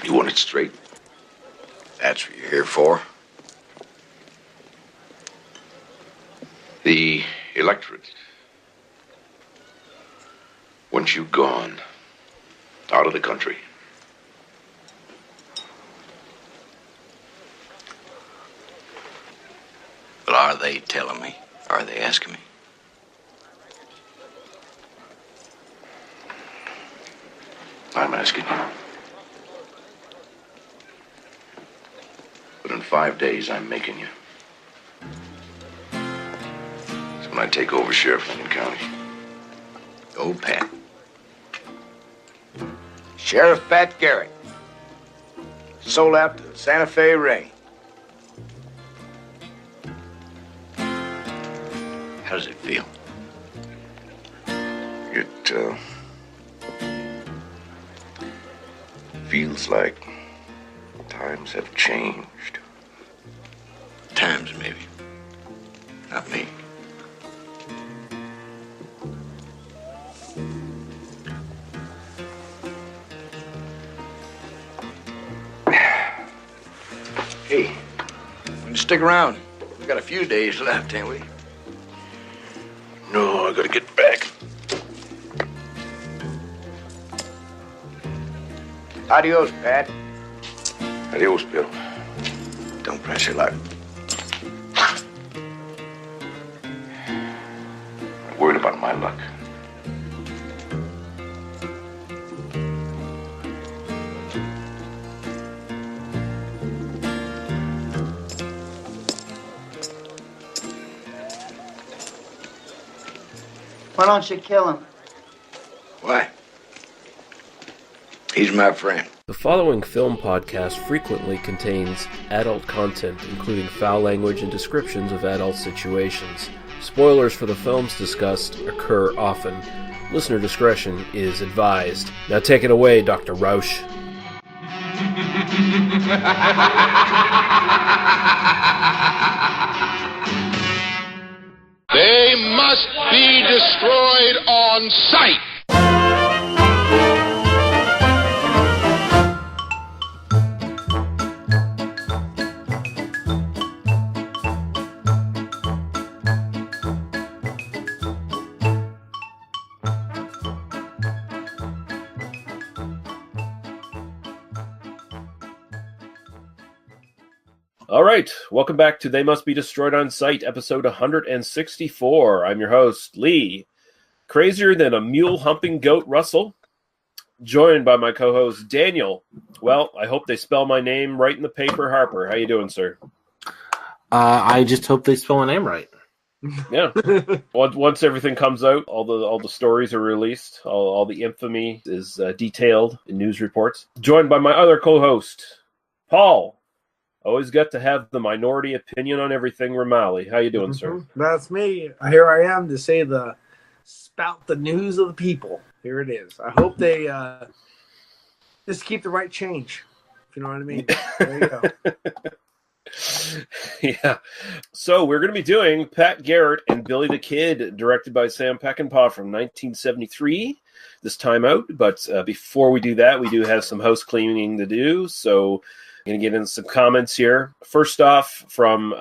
You want it straight? That's what you're here for? The electorate. Once you've gone out of the country. But are they telling me? Are they asking me? I'm asking you. But in 5 days, I'm making you. It's when I take over Sheriff Lincoln County. Old Pat. Sheriff Pat Garrett. Sold out to the Santa Fe Ring. How does it feel? It, feels like times have changed. Times, maybe. Not me. Hey, we can stick around. We've got a few days left, ain't we? No, I gotta get back. Adios, Pat. Adios, Bill. Don't press your luck. I'm worried about my luck. Why don't you kill him? Why? He's my friend. The following film podcast frequently contains adult content, including foul language and descriptions of adult situations. Spoilers for the films discussed occur often. Listener discretion is advised. Now take it away, Dr. Rausch. They must be destroyed on sight. All right, welcome back to They Must Be Destroyed on Sight, episode 164. I'm your host, Lee, crazier than a mule-humping goat, Russell, joined by my co-host, Daniel. Well, I hope they spell my name right in the paper, Harper. How you doing, sir? I just hope they spell my name right. Yeah. Once everything comes out, all the stories are released, all the infamy is detailed in news reports. Joined by my other co-host, Paul. Always got to have the minority opinion on everything, Ramali. How you doing, sir? That's me. Here I am to say spout the news of the people. Here it is. I hope they just keep the right change. If you know what I mean. There you go. Yeah. So we're going to be doing Pat Garrett and Billy the Kid, directed by Sam Peckinpah from 1973. This time out. But before we do that, we do have some house cleaning to do. So I'm going to get into some comments here. First off, from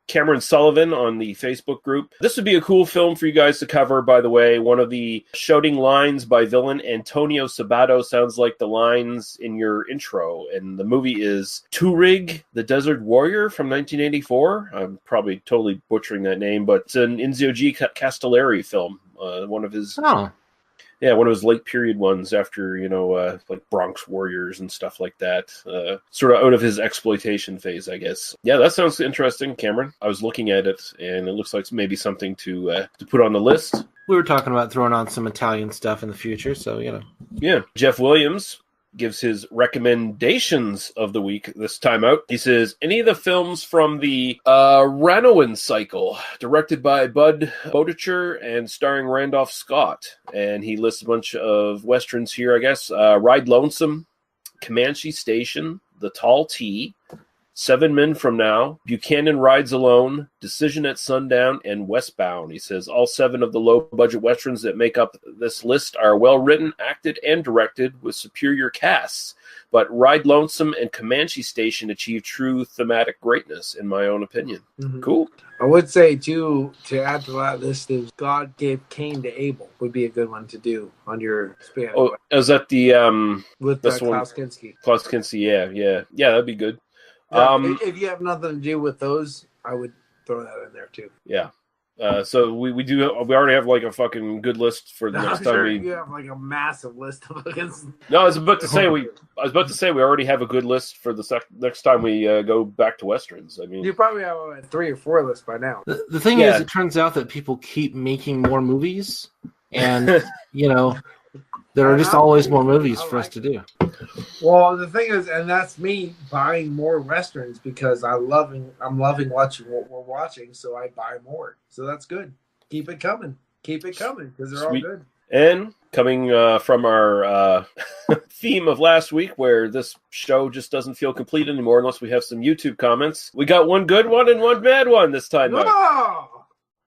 Cameron Sullivan on the Facebook group. This would be a cool film for you guys to cover, by the way. One of the shouting lines by villain Antonio Sabato sounds like the lines in your intro. And the movie is Turig, the Desert Warrior from 1984. I'm probably totally butchering that name, but it's an Enzio G. Castellari film. One of his... Yeah, one of his late period ones after, like Bronx Warriors and stuff like that. Sort of out of his exploitation phase, I guess. Yeah, that sounds interesting, Cameron. I was looking at it, and it looks like maybe something to put on the list. We were talking about throwing on some Italian stuff in the future, so, Yeah. Jeff Williams gives his recommendations of the week this time out. He says, any of the films from the Ranowan cycle, directed by Bud Boticher and starring Randolph Scott. And he lists a bunch of Westerns here, I guess. Ride Lonesome, Comanche Station, The Tall T, 7 Men from Now, Buchanan Rides Alone, Decision at Sundown, and Westbound. He says all 7 of the low-budget Westerns that make up this list are well-written, acted, and directed with superior casts. but Ride Lonesome and Comanche Station achieved true thematic greatness, in my own opinion. Mhm. Cool. I would say, too, to add to that list is God Gave Cain to Abel would be a good one to do on your span. Oh, is that the with this one? Klaus Kinski. Klaus Kinski, yeah, that'd be good. Yeah, if you have nothing to do with those, I would throw that in there too. Yeah. So we already have like a fucking good list for the I'm next sure time. you have like a massive list of No, I was about to say we already have a good list for the next time we go back to westerns. I mean, you probably have a 3 or 4 list by now. The thing is, it turns out that people keep making more movies, and there are just always more movies for us to do. Well, the thing is, and that's me buying more westerns because I'm loving watching what we're watching, so I buy more. So that's good. Keep it coming because they're all good. And coming from our theme of last week, where this show just doesn't feel complete anymore unless we have some YouTube comments, we got one good one and one bad one this time. Oh!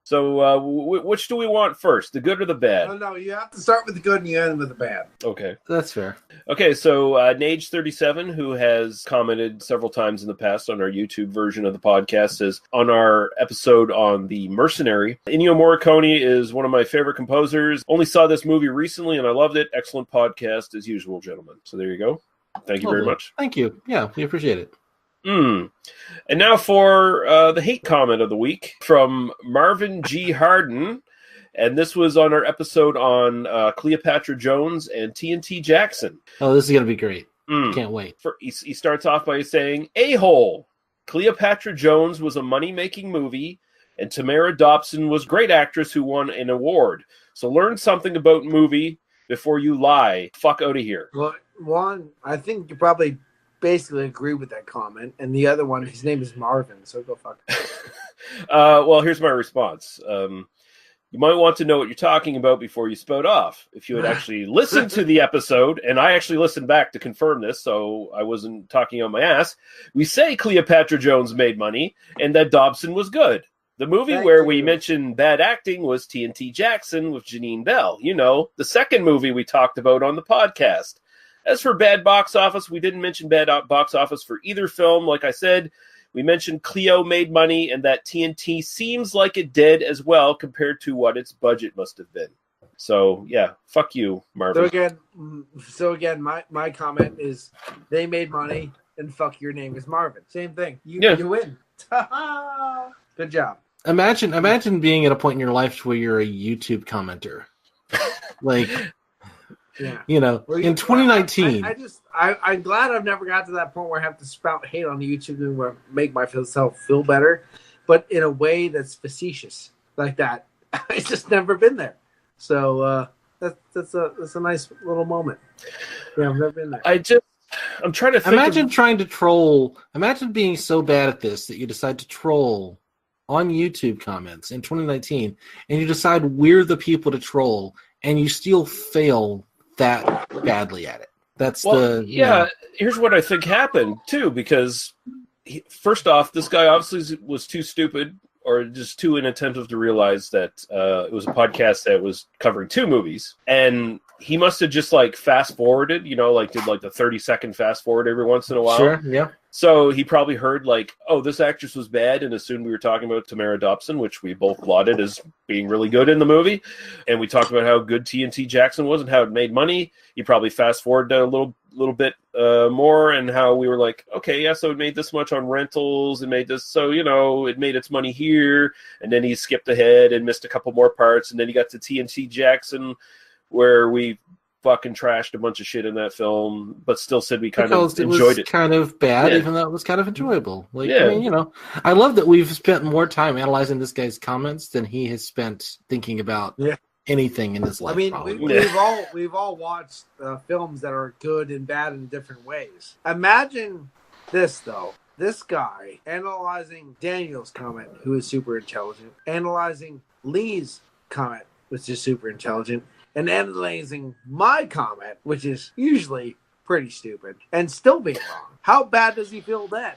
So which do we want first, the good or the bad? No, you have to start with the good and you end with the bad. Okay. That's fair. Okay, so Nage37, who has commented several times in the past on our YouTube version of the podcast, says, on our episode on The Mercenary, Ennio Morricone is one of my favorite composers. Only saw this movie recently and I loved it. Excellent podcast as usual, gentlemen. So there you go. Thank you very much. Thank you. Yeah, we appreciate it. And now for the hate comment of the week from Marvin G. Harden. And this was on our episode on Cleopatra Jones and TNT Jackson. Oh, this is going to be great. Can't wait. He starts off by saying, "A-hole. Cleopatra Jones was a money-making movie, and Tamara Dobson was a great actress who won an award. So learn something about movie before you lie. Fuck out of here." Well, one, I think you probably basically agree with that comment, and the other one, his name is Marvin, so go fuck. Well, here's my response. You might want to know what you're talking about before you spout off. If you had actually listened to the episode, and I actually listened back to confirm this, so I wasn't talking on my ass, we say Cleopatra Jones made money and that Dobson was good. The movie where we mentioned bad acting was TNT Jackson with Janine Bell. The second movie we talked about on the podcast. As for bad box office, we didn't mention bad box office for either film. Like I said, we mentioned Cleo made money and that TNT seems like it did as well compared to what its budget must have been. So, yeah, fuck you, Marvin. So again, my comment is they made money and fuck your name is Marvin. Same thing. You win. Good job. Imagine being at a point in your life where you're a YouTube commenter. Like... Yeah. In 2019. I'm glad I've never got to that point where I have to spout hate on YouTube and make myself feel better, but in a way that's facetious like that. It's just never been there. So that's a nice little moment. Yeah, I've never been there. I'm trying to think. Trying to troll. Imagine being so bad at this that you decide to troll on YouTube comments in 2019, and you decide we're the people to troll, and you still fail that badly at it. Here's what I think happened too, because first off, this guy obviously was too stupid or just too inattentive to realize that it was a podcast that was covering two movies, and he must have just fast forwarded, did the 30-second fast forward every once in a while. Sure, yeah. So he probably heard oh, this actress was bad, and assumed we were talking about Tamara Dobson, which we both lauded as being really good in the movie. And we talked about how good TNT Jackson was and how it made money. He probably fast forwarded a little bit more, and how we were like, okay, yeah, so it made this much on rentals, and made this, so it made its money here, and then he skipped ahead and missed a couple more parts, and then he got to TNT Jackson, where we fucking trashed a bunch of shit in that film, but still said we kind of enjoyed it. Kind of bad, even though it was kind of enjoyable. I love that we've spent more time analyzing this guy's comments than he has spent thinking about anything in his life. I mean, we've all watched films that are good and bad in different ways. Imagine this though. This guy analyzing Daniel's comment, who is super intelligent, analyzing Lee's comment, which is super intelligent, and analyzing my comment, which is usually pretty stupid, and still being wrong. How bad does he feel then?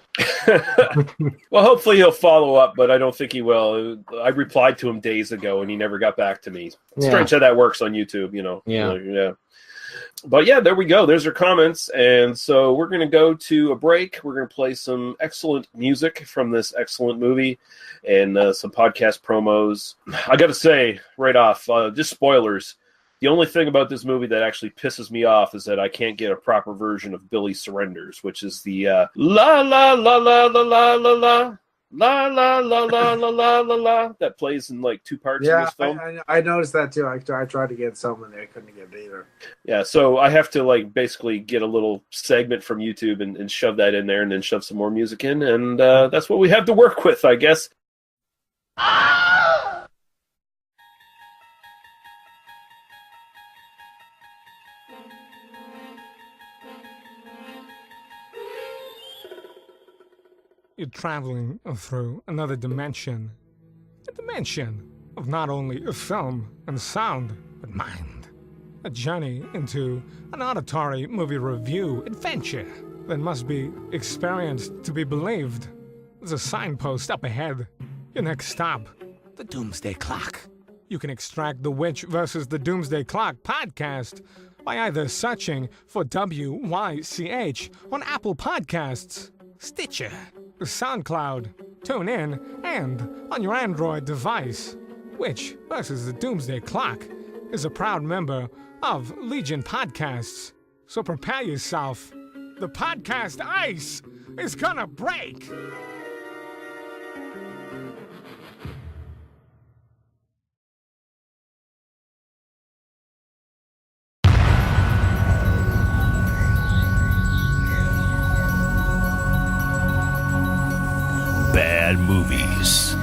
Well, hopefully he'll follow up, but I don't think he will. I replied to him days ago, and he never got back to me. It's strange how that works on YouTube, Yeah. But yeah, there we go. There's our comments. And so we're going to go to a break. We're going to play some excellent music from this excellent movie and some podcast promos. I got to say right off, just spoilers. The only thing about this movie that actually pisses me off is that I can't get a proper version of Billy Surrenders, which is the la la la la la la la la. La la la la la la la la that plays in like two parts in this film. I noticed that too. I tried to get some and I couldn't get it either. Yeah, so I have to like basically get a little segment from YouTube and shove that in there and then shove some more music in, and that's what we have to work with, I guess. You're traveling through another dimension. A dimension of not only film and sound, but mind. A journey into an auditory movie review adventure that must be experienced to be believed. There's a signpost up ahead. Your next stop, the Doomsday Clock. You can extract the Witch versus the Doomsday Clock podcast by either searching for WYCH on Apple Podcasts, Stitcher, SoundCloud, TuneIn, and on your Android device. Witch versus the Doomsday Clock is a proud member of Legion Podcasts, so prepare yourself. The podcast ice is gonna break! Bad movies.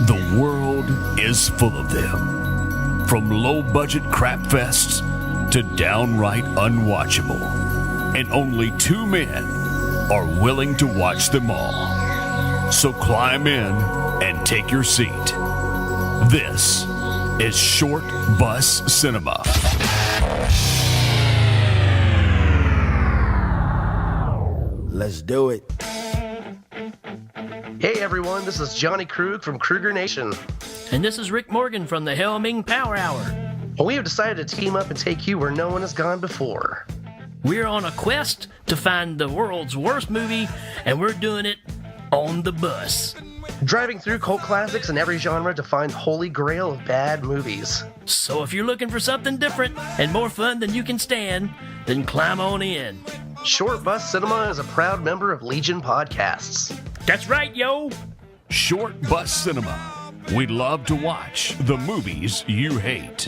The world is full of them. From low-budget crap fests to downright unwatchable. And only two men are willing to watch them all. So climb in and take your seat. This is Short Bus Cinema. Let's do it. Hey everyone, this is Johnny Krug from Kruger Nation. And this is Rick Morgan from the Helming Power Hour. And we have decided to team up and take you where no one has gone before. We're on a quest to find the world's worst movie, and we're doing it on the bus. Driving through cult classics in every genre to find holy grail of bad movies. So if you're looking for something different and more fun than you can stand, then climb on in. Short Bus Cinema is a proud member of Legion Podcasts. That's right, yo! Short Bus Cinema. We love to watch the movies you hate.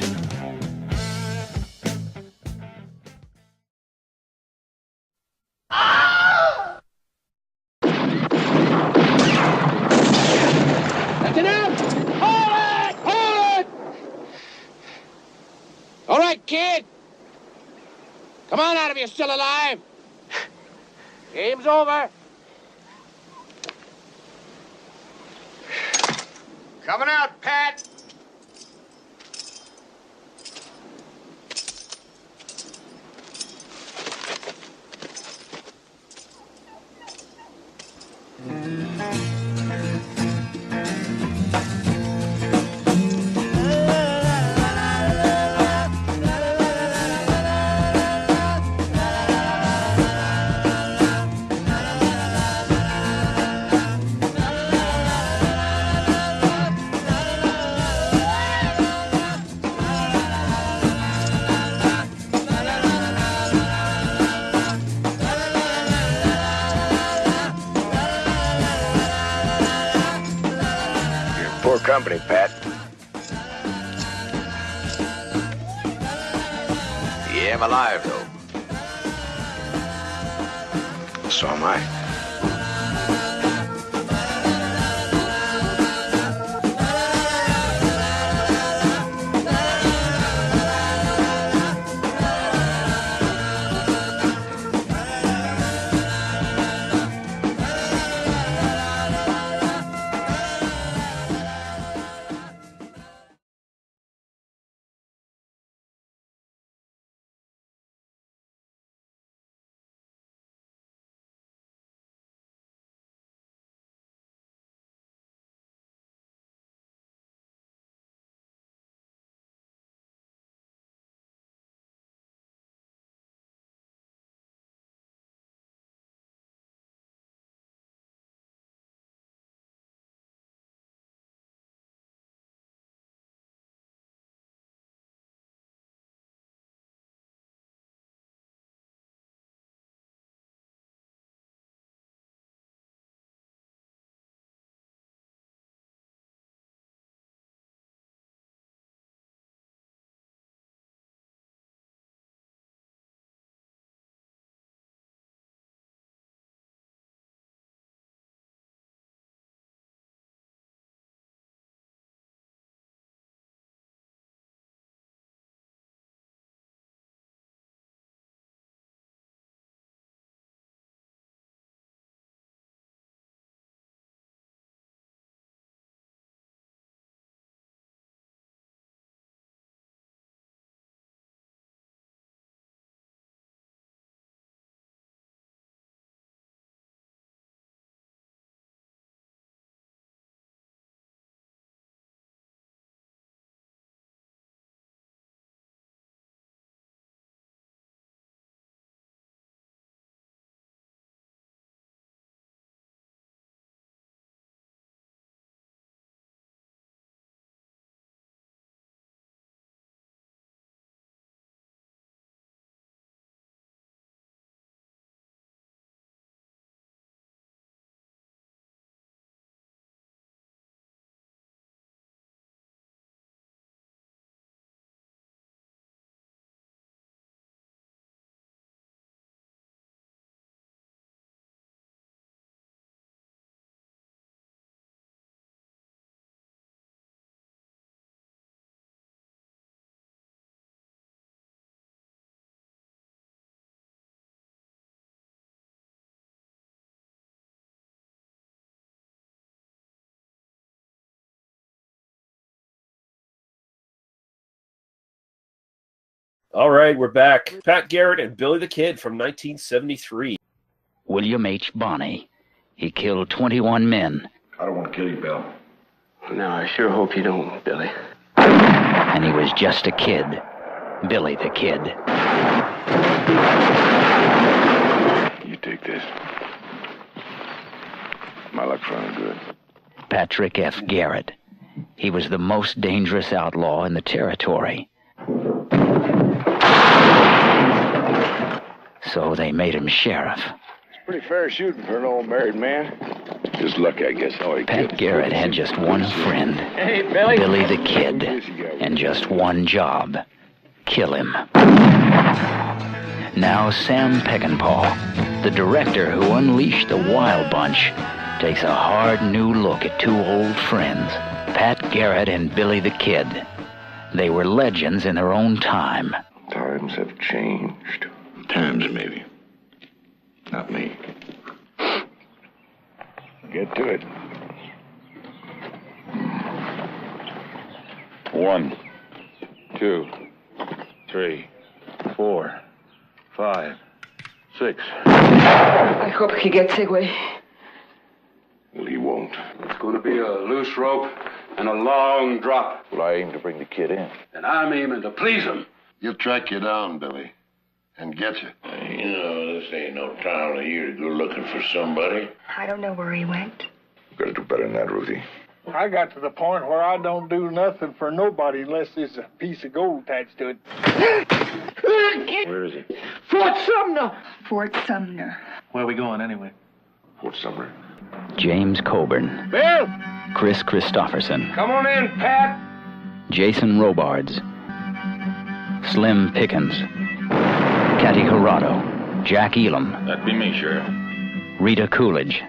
Get out! Hold it! Hold it! All right, kid. Come on out if you're still alive. Game's over. Coming out, Pat. Poor company, Pat. Yeah, I'm alive, though. So am I. All right, we're back. Pat Garrett and Billy the Kid from 1973. William H. Bonney. He killed 21 men. I don't want to kill you, Bill. No, I sure hope you don't, Billy. And he was just a kid. Billy the Kid. You take this. My luck's running good. Patrick F. Garrett. He was the most dangerous outlaw in the territory. So they made him sheriff. It's pretty fair shooting for an old married man. Just lucky, I guess. Pat Garrett had just one friend. Hey, Billy. Billy the Kid. And just one job. Kill him. Now Sam Peckinpah, the director who unleashed the Wild Bunch, takes a hard new look at two old friends, Pat Garrett and Billy the Kid. They were legends in their own time. Times have changed. Times, maybe. Not me. Get to it. 1, 2, 3, 4, 5, 6. I hope he gets away. Well, he won't. It's going to be a loose rope and a long drop. Well, I aim to bring the kid in. And I'm aiming to please him. He'll track you down, Billy, and get you. You know, this ain't no time of year to go looking for somebody. I don't know where he went. Gotta do better than that, Ruthie. I got to the point where I don't do nothing for nobody unless there's a piece of gold attached to it. Where is he? Fort Sumner! Fort Sumner. Where are we going, anyway? Fort Sumner. James Coburn. Bill! Kris Kristofferson. Come on in, Pat. Jason Robards. Slim Pickens. Catty Gerardo. Jack Elam. That'd be me, Sheriff. Rita Coolidge.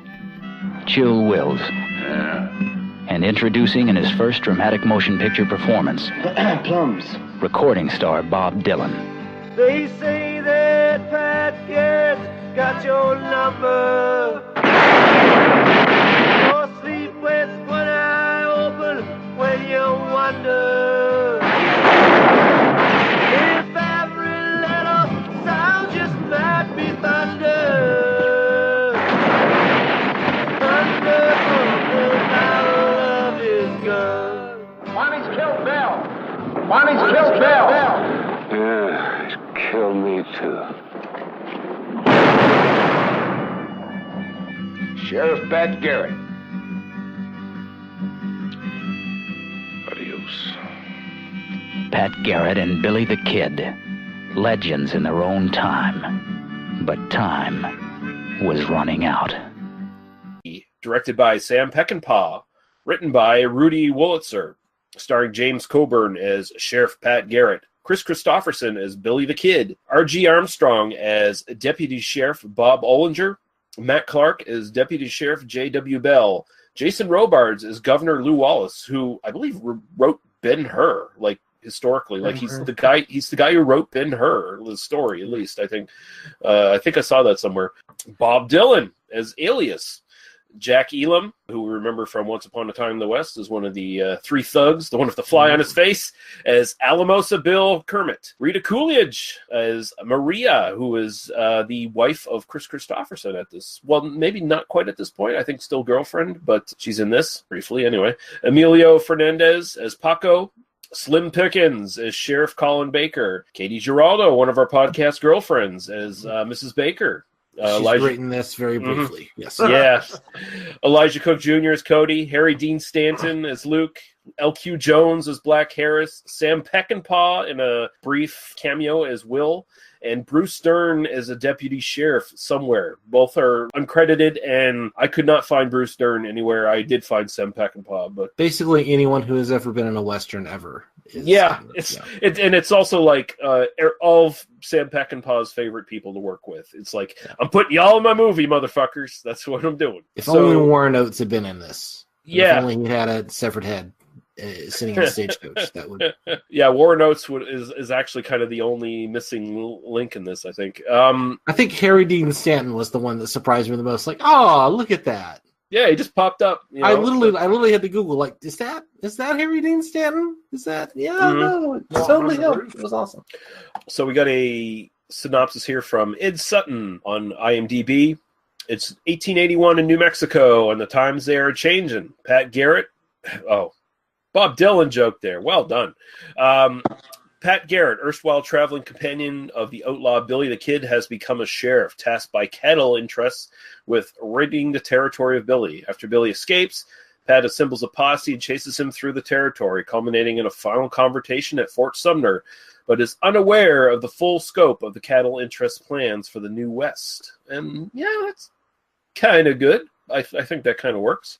Chill Wills. Yeah. And introducing in his first dramatic motion picture performance, Plums. recording star Bob Dylan. They say that Pat Garrett's got your number. Your sleep with one eye open when you wonder if every little sound just might be thunder. Thunder from the barrel of his gun. Bonnie's killed Bill. Bonnie's killed Bill. Yeah, he's killed me, too. Sheriff Pat Garrett. Adios. Pat Garrett and Billy the Kid, legends in their own time. But time was running out. Directed by Sam Peckinpah. Written by Rudy Wolitzer. Starring James Coburn as Sheriff Pat Garrett. Kris Kristofferson as Billy the Kid. R.G. Armstrong as Deputy Sheriff Bob Ollinger. Matt Clark as Deputy Sheriff J.W. Bell. Jason Robards as Governor Lew Wallace, who I believe wrote Ben-Hur, like historically, like he's the guy who wrote Ben-Hur, the story at least. I think I saw that somewhere. Bob Dylan as Alias. Jack Elam, who we remember from Once Upon a Time in the West, is one of the three thugs, the one with the fly on his face, as Alamosa Bill Kermit. Rita Coolidge as Maria, who is the wife of Kris Kristofferson at this, well, maybe not quite at this point, I think still girlfriend, but she's in this, briefly anyway. Emilio Fernandez as Paco. Slim Pickens as Sheriff Colin Baker. Katie Giraldo, one of our podcast girlfriends, as Mrs. Baker. She's written this very briefly. Yes. Yes. Elijah Cook Jr. as Cody. Harry Dean Stanton as Luke. L.Q. Jones as Black Harris. Sam Peckinpah in a brief cameo as Will. And Bruce Dern as a deputy sheriff somewhere. Both are uncredited, and I could not find Bruce Dern anywhere. I did find Sam Peckinpah, but basically anyone who has ever been in a Western ever. It's also like all of Sam Peckinpah's favorite people to work with. It's like, I'm putting y'all in my movie, motherfuckers. That's what I'm doing. If only Warren Oates had been in this. Yeah. If only he had a severed head sitting in the stagecoach. That would. Yeah, Warren Oates is actually kind of the only missing link in this, I think. I think Harry Dean Stanton was the one that surprised me the most. Like, oh, look at that. Yeah, he just popped up. I literally had to Google, like, is that Harry Dean Stanton? Is that no, it's totally him. It was awesome. So we got a synopsis here from Ed Sutton on IMDb. It's 1881 in New Mexico, and the times they are changing. Pat Garrett, Bob Dylan joke there. Well done. Pat Garrett, erstwhile traveling companion of the outlaw Billy the Kid, has become a sheriff, tasked by cattle interests with ridding the territory of Billy. After Billy escapes, Pat assembles a posse and chases him through the territory, culminating in a final confrontation at Fort Sumner, but is unaware of the full scope of the cattle interest plans for the New West. And yeah, that's kind of good. I think that kind of works.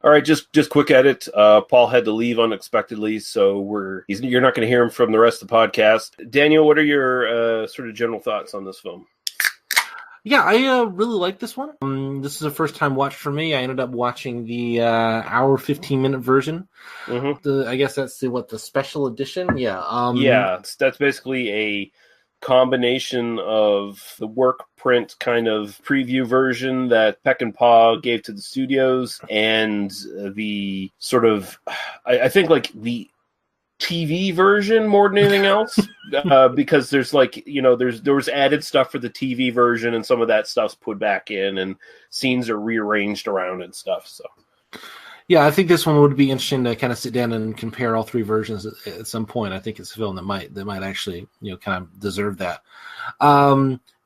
All right, just quick edit. Paul had to leave unexpectedly, so you're not going to hear him from the rest of the podcast. Daniel, what are your sort of general thoughts on this film? Yeah, I really like this one. This is a first-time watch for me. I ended up watching the hour 15-minute version. Mm-hmm. I guess that's the special edition. Yeah. That's basically a combination of the work print kind of preview version that Peckinpah gave to the studios and the sort of, I think, like the TV version more than anything else, because there's there was added stuff for the TV version, and some of that stuff's put back in, and scenes are rearranged around and stuff. So, yeah, I think this one would be interesting to kind of sit down and compare all three versions at some point. I think it's a film that might actually kind of deserve that.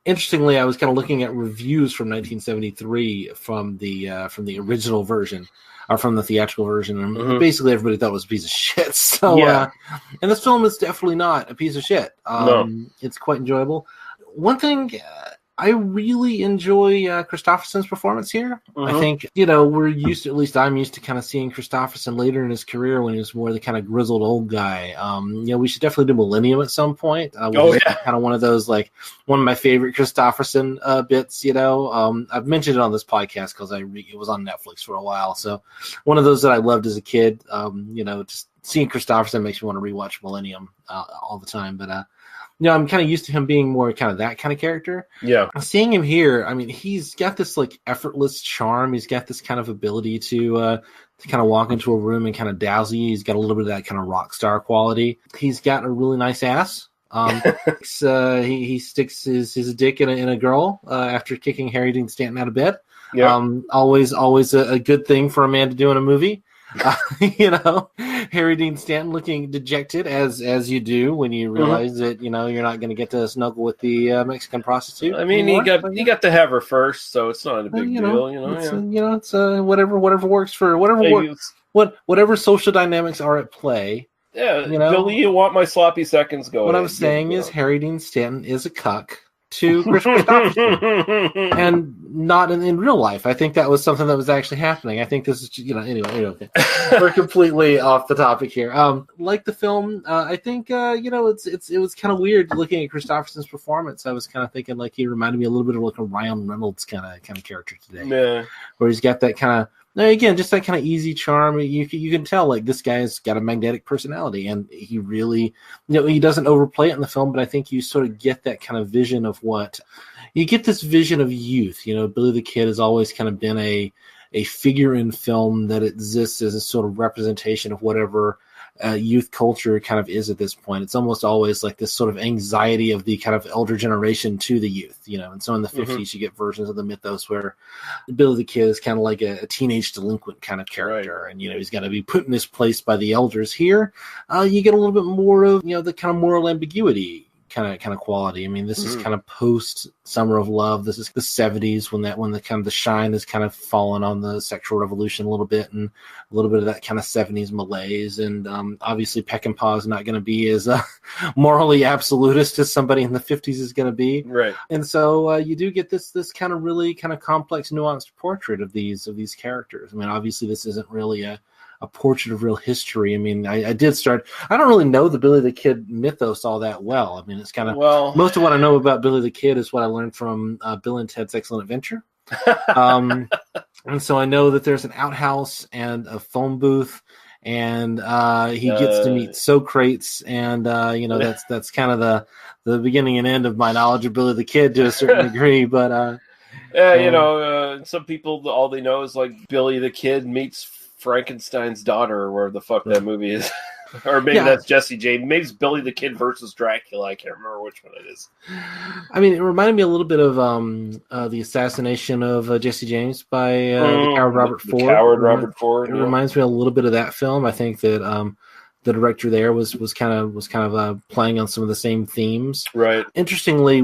Interestingly, I was kind of looking at reviews from 1973 from the original version, or from the theatrical version, and basically everybody thought it was a piece of shit. So, yeah. And this film is definitely not a piece of shit. No. It's quite enjoyable. One thing, I really enjoy Kristofferson's performance here. I think, we're used to, at least I'm used to kind of seeing Kristofferson later in his career when he was more the kind of grizzled old guy. We should definitely do Millennium at some point. Kind of one of those, like, one of my favorite Kristofferson bits, I've mentioned it on this podcast because it was on Netflix for a while. So one of those that I loved as a kid, just seeing Kristofferson makes me want to rewatch Millennium all the time. But, I'm kind of used to him being more kind of that kind of character. Yeah. Seeing him here, I mean, he's got this like effortless charm. He's got this kind of ability to kind of walk into a room and kind of dazzle you. He's got a little bit of that kind of rock star quality. He's got a really nice ass. He sticks his dick in a girl after kicking Harry Dean Stanton out of bed. Yeah. Always a good thing for a man to do in a movie. Harry Dean Stanton looking dejected as you do when you realize that you're not going to get to snuggle with the Mexican prostitute. I mean, anymore. he got to have her first, so it's not a big deal. It's whatever works for whatever social dynamics are at play. Yeah, Billy, you want my sloppy seconds? Go. What I'm saying is Harry Dean Stanton is a cuck to Kris Kristofferson, and not in real life. I think that was something that was actually happening. I think this is, anyway, we're completely off the topic here. Like the film, I think, it was kind of weird looking at Kristofferson's performance. I was kind of thinking like he reminded me a little bit of like a Ryan Reynolds kind of character today. Yeah. Where he's got that kind of, again, just that kind of easy charm. You can tell like this guy's got a magnetic personality, and he really, he doesn't overplay it in the film, but I think you sort of get that kind of vision of you get this vision of youth. Billy the Kid has always kind of been a figure in film that exists as a sort of representation of whatever youth culture kind of is at this point. It's almost always like this sort of anxiety of the kind of elder generation to the youth, and so in the 50s you get versions of the mythos where Billy the Kid is kind of like a teenage delinquent kind of character, right. And he's got to be put in his place by the elders. Here you get a little bit more of the kind of moral ambiguity kind of quality. I mean, this is kind of post Summer of Love. This is the 70s when the kind of the shine is kind of fallen on the sexual revolution a little bit, and a little bit of that kind of 70s malaise. And obviously Peckinpah is not going to be as morally absolutist as somebody in the 50s is going to be. Right. And so you do get this kind of really kind of complex, nuanced portrait of these characters. I mean, obviously this isn't really a portrait of real history. I mean, I don't really know the Billy the Kid mythos all that well. I mean, it's kind of, most of what I know about Billy the Kid is what I learned from Bill and Ted's Excellent Adventure. And so I know that there's an outhouse and a phone booth and he gets to meet Socrates, and that's kind of the beginning and end of my knowledge of Billy the Kid to a certain degree. But some people, all they know is like Billy the Kid meets Frankenstein's daughter, or wherever the fuck that movie is. Or maybe that's Jesse James. Maybe it's Billy the Kid versus Dracula. I can't remember which one it is. I mean, it reminded me a little bit of the assassination of Jesse James by the coward Robert Ford. Robert Ford. It reminds me a little bit of that film. I think that the director there was kind of playing on some of the same themes. Right. Interestingly,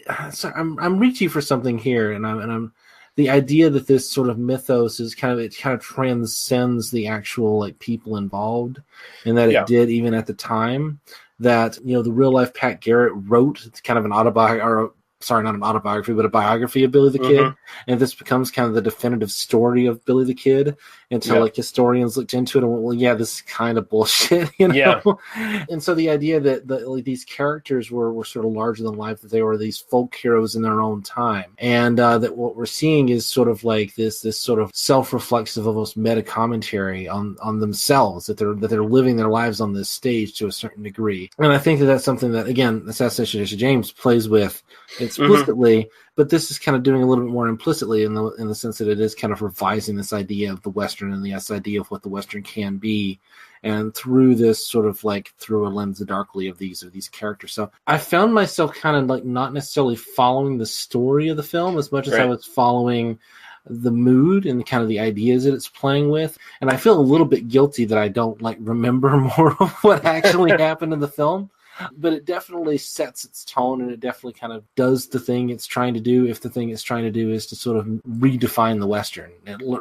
I'm reaching for something here, and I'm the idea that this sort of mythos is kind of transcends the actual like people involved, and that it did even at the time. That the real life Pat Garrett wrote kind of an not an autobiography, but a biography of Billy the Kid, and this becomes kind of the definitive story of Billy the Kid until like historians looked into it and went, well, yeah, this is kind of bullshit, And so the idea that like these characters were sort of larger than life, that they were these folk heroes in their own time, and that what we're seeing is sort of like this sort of self-reflexive, almost meta commentary on themselves, that they're living their lives on this stage to a certain degree. And I think that that's something that, again, Assassination of Jesse James plays with explicitly, but this is kind of doing a little bit more implicitly in the sense that it is kind of revising this idea of the Western and this idea of what the Western can be, and through this sort of like through a lens of darkly of these characters. So I found myself kind of like not necessarily following the story of the film as much as I was following the mood and kind of the ideas that it's playing with. And I feel a little bit guilty that I don't like remember more of what actually happened in the film. But it definitely sets its tone, and it definitely kind of does the thing it's trying to do, if the thing it's trying to do is to sort of redefine the Western,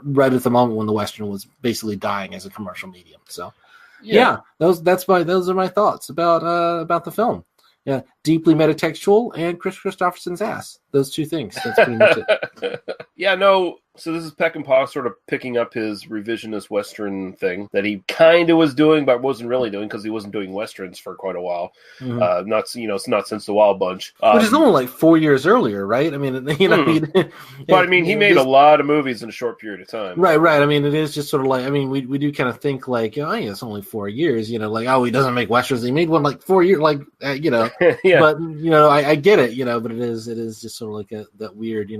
right at the moment when the Western was basically dying as a commercial medium. So, those are my thoughts about the film. Yeah, deeply metatextual and Kris Kristofferson's ass. Those two things. That's pretty much it. So this is Peckinpah sort of picking up his revisionist Western thing that he kind of was doing, but wasn't really doing because he wasn't doing Westerns for quite a while. Not since the Wild Bunch. Which is only like 4 years earlier, right? I mean, but I mean, he made a lot of movies in a short period of time. Right. I mean, it is just sort of like, I mean, we do kind of think like, it's only 4 years, like, he doesn't make Westerns. He made one like 4 years, like, But, I get it, but it is just sort of like that weird,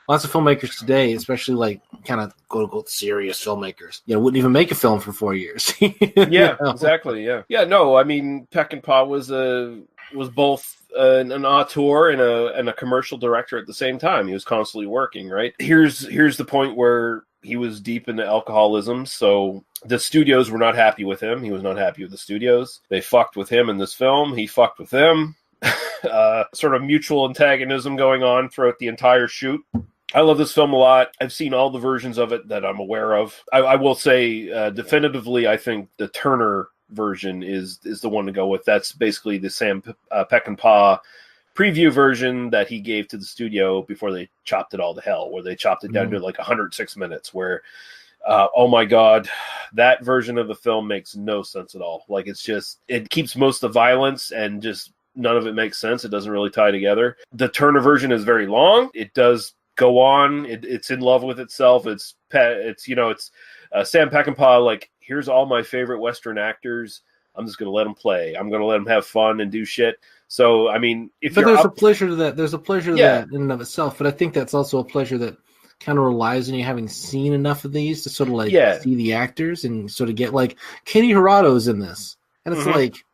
Lots of filmmakers today, especially like kind of quote unquote serious filmmakers, wouldn't even make a film for 4 years. Exactly. Yeah. No, I mean, Peckinpah was both an auteur and a commercial director at the same time. He was constantly working. Right. Here's the point where he was deep into alcoholism, so the studios were not happy with him. He was not happy with the studios. They fucked with him in this film. He fucked with them. Sort of mutual antagonism going on throughout the entire shoot. I love this film a lot. I've seen all the versions of it that I'm aware of. I will say definitively, I think the Turner version is the one to go with. That's basically the Sam Peckinpah preview version that he gave to the studio before they chopped it all to hell, where they chopped it down to like 106 minutes, where, oh my God, that version of the film makes no sense at all. Like, it keeps most of the violence and just none of it makes sense. It doesn't really tie together. The Turner version is very long. It does go on. It's in love with itself. It's Sam Peckinpah. Like, here's all my favorite Western actors. I'm just going to let them play. I'm going to let them have fun and do shit. So, I mean, there's a pleasure to that. There's a pleasure to that in and of itself. But I think that's also a pleasure that kind of relies on you having seen enough of these to sort of like see the actors and sort of get like Katie Hirato's in this. And it's like,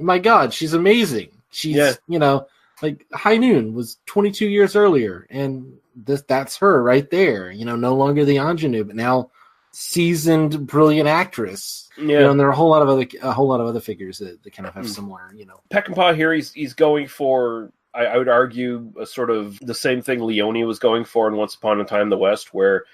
my God, she's amazing. She's, like High Noon was 22 years earlier, and that's her right there. No longer the ingenue, but now seasoned, brilliant actress. And there are a whole lot of other figures that kind of have similar. Peckinpah here, he's going for, I would argue, a sort of the same thing Leone was going for in Once Upon a Time in the West, where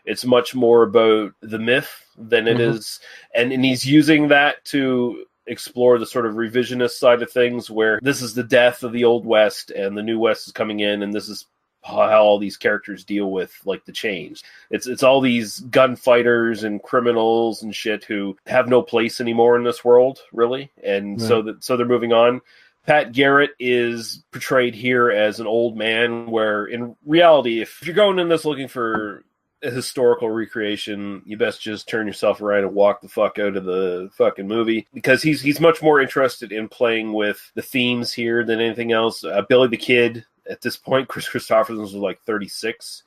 it's much more about the myth than it is, and he's using that to explore the sort of revisionist side of things, where this is the death of the old West and the new West is coming in, and this is how all these characters deal with like the change. It's all these gunfighters and criminals and shit who have no place anymore in this world, really, and so they're moving on. Pat Garrett is portrayed here as an old man, where in reality, if you're going in this looking for a historical recreation, you best just turn yourself around and walk the fuck out of the fucking movie, because he's much more interested in playing with the themes here than anything else. Billy the Kid, at this point, Kris Kristofferson was like 36.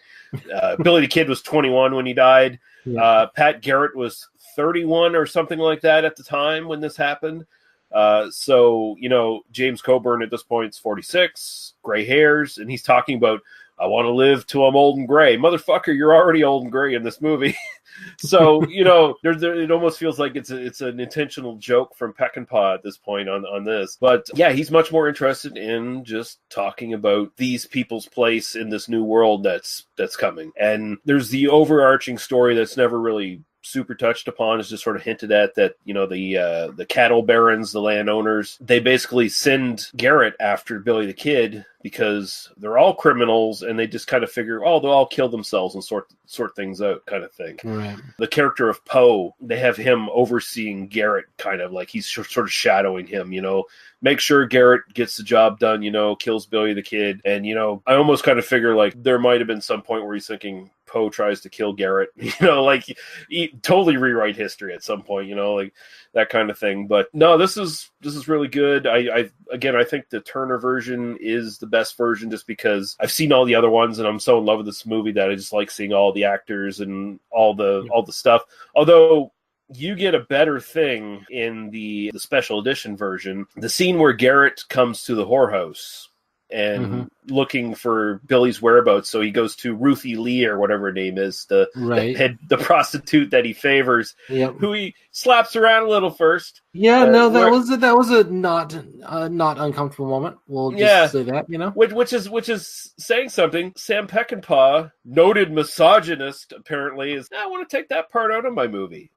Billy the Kid was 21 when he died. Yeah. Pat Garrett was 31 or something like that at the time when this happened. So, James Coburn at this point is 46, gray hairs, and he's talking about, I want to live till I'm old and gray. Motherfucker, you're already old and gray in this movie. So, it almost feels like it's an intentional joke from Peckinpah at this point on this. But yeah, he's much more interested in just talking about these people's place in this new world that's coming. And there's the overarching story that's never really super touched upon, is just sort of hinted at, that the cattle barons, the landowners, they basically send Garrett after Billy the Kid because they're all criminals, and they just kind of figure, they'll all kill themselves and sort things out, kind of thing. Right. The character of Poe, they have him overseeing Garrett, kind of like he's sort of shadowing him, make sure Garrett gets the job done, kills Billy the Kid. And, I almost kind of figure like there might have been some point where he's thinking Poe tries to kill Garrett, like he totally rewrite history at some point, like that kind of thing. But no, this is really good. I think the Turner version is the best version, just because I've seen all the other ones and I'm so in love with this movie that I just like seeing all the actors and all the stuff. Although you get a better thing in the special edition version. The scene where Garrett comes to the whorehouse and looking for Billy's whereabouts, so he goes to Ruthie Lee or whatever her name is, the prostitute that he favors, who he slaps around a little first. Yeah, that was a not uncomfortable moment. We'll just say that, which is saying something. Sam Peckinpah, noted misogynist, apparently, is, I want to take that part out of my movie.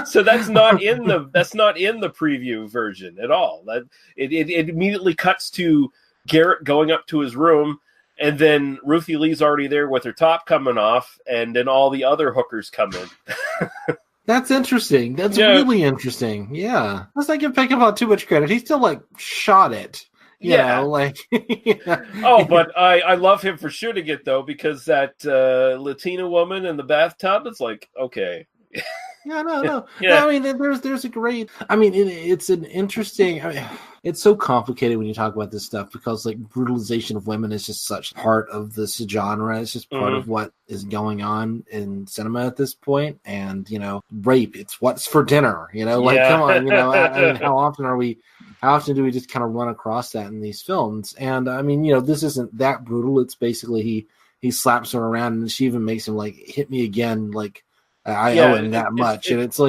So that's not in the preview version at all. That it immediately cuts to Garrett going up to his room, and then Ruthie Lee's already there with her top coming off, and then all the other hookers come in. That's interesting. That's really interesting. Yeah. Let's not give Peckinpah too much credit. He still shot it. You know, Oh, but I love him for shooting it, though, because that Latina woman in the bathtub, it's like, okay. No. No, I mean, there's a great. I mean, it's an interesting. It's so complicated when you talk about this stuff, because brutalization of women is just such part of this genre. It's just part of what is going on in cinema at this point. And rape. It's what's for dinner. Come on. I mean, how often do we just kind of run across that in these films? And I mean, this isn't that brutal. It's basically he slaps her around, and she even makes him hit me again, I owe him that much. And it's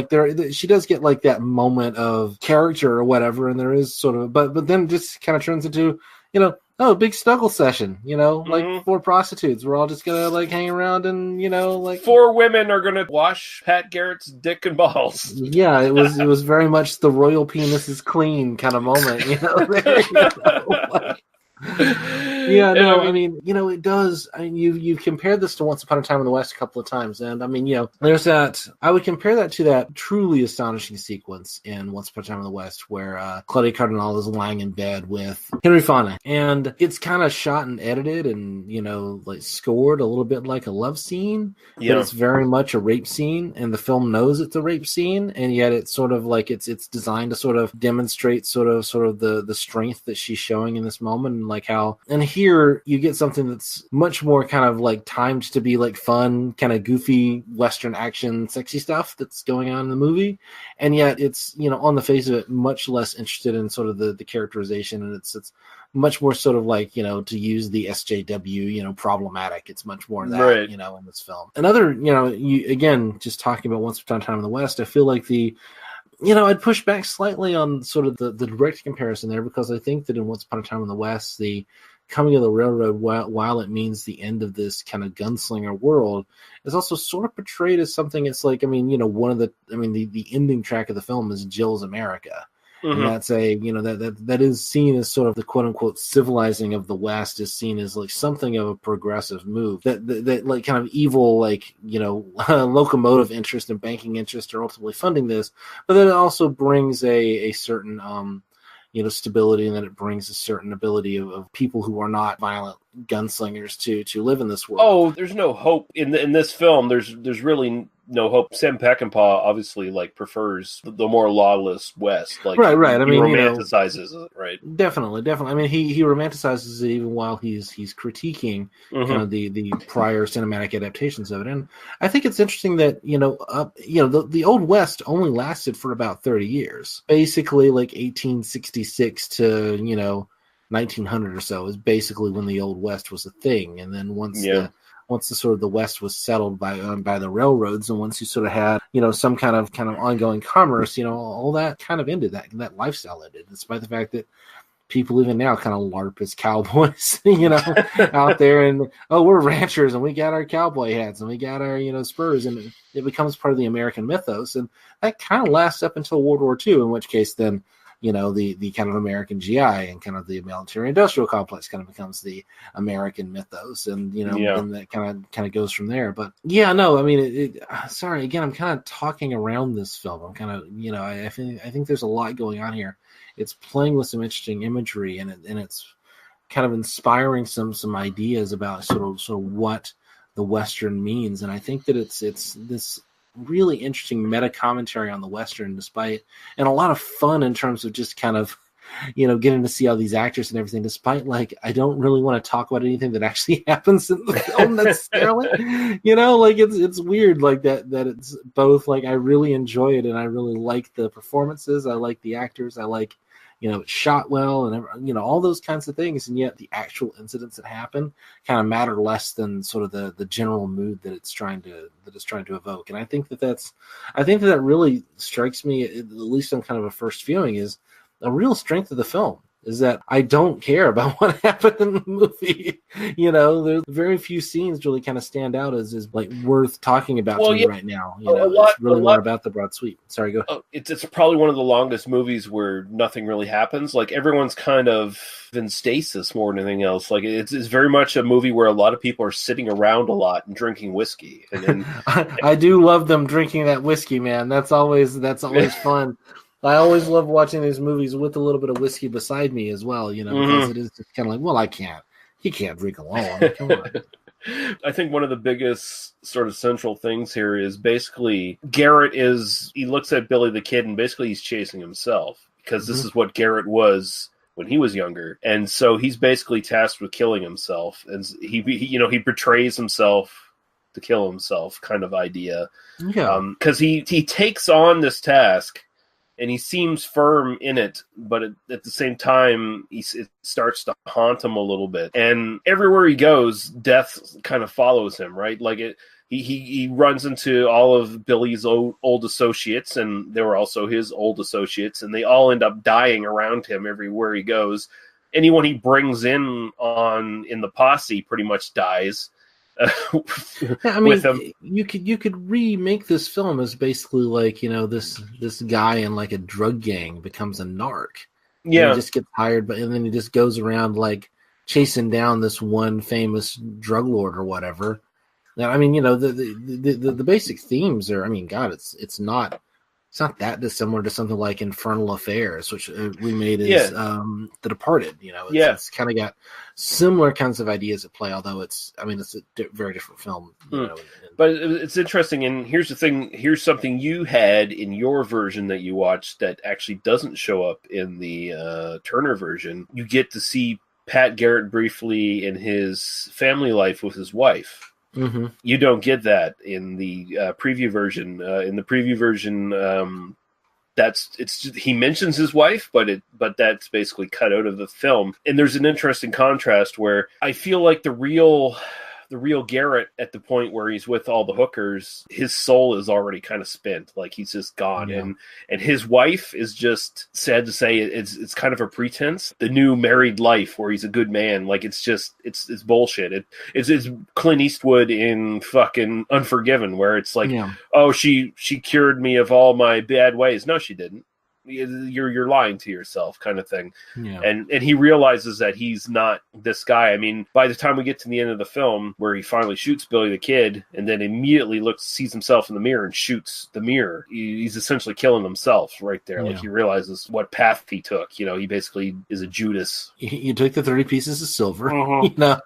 she does get that moment of character or whatever, and there is sort of, but then it just kind of turns into, big snuggle session, 4 prostitutes. We're all just gonna hang around and, 4 women are gonna wash Pat Garrett's dick and balls. Yeah, it was very much the royal penis is clean kind of moment, I mean, it does. I mean, you've compared this to Once Upon a Time in the West a couple of times, and I mean, there's that. I would compare that to that truly astonishing sequence in Once Upon a Time in the West where Claudia Cardinal is lying in bed with Henry Fonda, and it's kind of shot and edited and scored a little bit like a love scene, but it's very much a rape scene, and the film knows it's a rape scene, and yet it's sort of it's designed to sort of demonstrate sort of the strength that she's showing in this moment. And here you get something that's much more kind of timed to be fun, kind of goofy Western action, sexy stuff that's going on in the movie. And yet it's, on the face of it, much less interested in sort of the characterization. And it's much more sort of to use the SJW, problematic. It's much more that, in this film. Another, again, just talking about Once Upon a Time in the West, I feel like I'd push back slightly on sort of the direct comparison there, because I think that in Once Upon a Time in the West, the coming of the railroad, while it means the end of this kind of gunslinger world, is also sort of portrayed as something. It's the ending track of the film is Jill's America. And that's that is seen as sort of the quote unquote civilizing of the West, is seen as something of a progressive move that kind of evil, locomotive interest and banking interest are ultimately funding this, but then it also brings a certain, stability, and that it brings a certain ability of people who are not violent gunslingers to live in this world. Oh, there's no hope in this film. There's really no hope. Sam Peckinpah obviously prefers the more lawless West. Right. He romanticizes it, right? Definitely. I mean, he romanticizes it even while he's critiquing kind of the prior cinematic adaptations of it. And I think it's interesting that the Old West only lasted for about 30 years, basically 1866 to 1900 or so is basically when the Old West was a thing. And then once the sort of the West was settled by the railroads, and once you sort of had some kind of ongoing commerce, all that kind of ended. That lifestyle ended, despite the fact that people even now kind of LARP as cowboys, out there, and we're ranchers and we got our cowboy hats and we got our spurs, and it becomes part of the American mythos, and that kind of lasts up until World War II, in which case then the kind of American GI and kind of the military-industrial complex kind of becomes the American mythos, and then that kind of goes from there. But I mean, sorry again, I'm kind of talking around this film. I'm kind of I think there's a lot going on here. It's playing with some interesting imagery, and it's kind of inspiring some ideas about sort of what the Western means, and I think that it's this really interesting meta commentary on the Western, and a lot of fun in terms of just kind of getting to see all these actors and everything, despite I don't really want to talk about anything that actually happens in the film necessarily. It's weird that it's both I really enjoy it and I really like the performances, I like the actors, I like it's shot well, and all those kinds of things, and yet the actual incidents that happen kind of matter less than sort of the general mood that it's trying to evoke. And I think that really strikes me, at least on kind of a first viewing, is a real strength of the film. Is that I don't care about what happened in the movie. There's very few scenes really kind of stand out as worth talking about to me right now. It's really more about the broad sweep. Sorry, go ahead. It's probably one of the longest movies where nothing really happens. Everyone's kind of in stasis more than anything else. It's very much a movie where a lot of people are sitting around a lot and drinking whiskey. And I do love them drinking that whiskey, man. That's always fun. I always love watching these movies with a little bit of whiskey beside me as well, because it is just kind of he can't drink alone. Come on. I think one of the biggest sort of central things here is basically Garrett he looks at Billy the Kid and basically he's chasing himself, because this is what Garrett was when he was younger. And so he's basically tasked with killing himself, and he betrays himself to kill himself kind of idea. Yeah. Because he takes on this task, and he seems firm in it, but at the same time, it starts to haunt him a little bit. And everywhere he goes, death kind of follows him, right? He runs into all of Billy's old associates, and they were also his old associates, and they all end up dying around him everywhere he goes. Anyone he brings in the posse pretty much dies. I mean, you could remake this film as basically this guy in a drug gang becomes a narc. Yeah, he just gets hired, and then he just goes around chasing down this one famous drug lord or whatever. Now, I mean, the basic themes are. I mean, God, it's not that dissimilar to something like Infernal Affairs, which we made as The Departed. It's kind of got similar kinds of ideas at play, although it's a very different film. But it's interesting, and here's the thing. Here's something you had in your version that you watched that actually doesn't show up in the Turner version. You get to see Pat Garrett briefly in his family life with his wife. Mm-hmm. You don't get that in the preview version. In the preview version, he mentions his wife, but that's basically cut out of the film. And there's an interesting contrast where I feel like the real Garrett, at the point where he's with all the hookers, his soul is already kind of spent. He's just gone. Yeah. And his wife is just, sad to say, it's kind of a pretense. The new married life where he's a good man, it's bullshit. It's Clint Eastwood in fucking Unforgiven, where it's oh, she cured me of all my bad ways. No, she didn't. you're lying to yourself, kind of thing. Yeah. And he realizes that he's not this guy. I mean, by the time we get to the end of the film, where he finally shoots Billy the Kid, and then immediately sees himself in the mirror and shoots the mirror, he's essentially killing himself right there. Like, he realizes what path he took. You know, he basically is a Judas. You took the 30 pieces of silver, you know,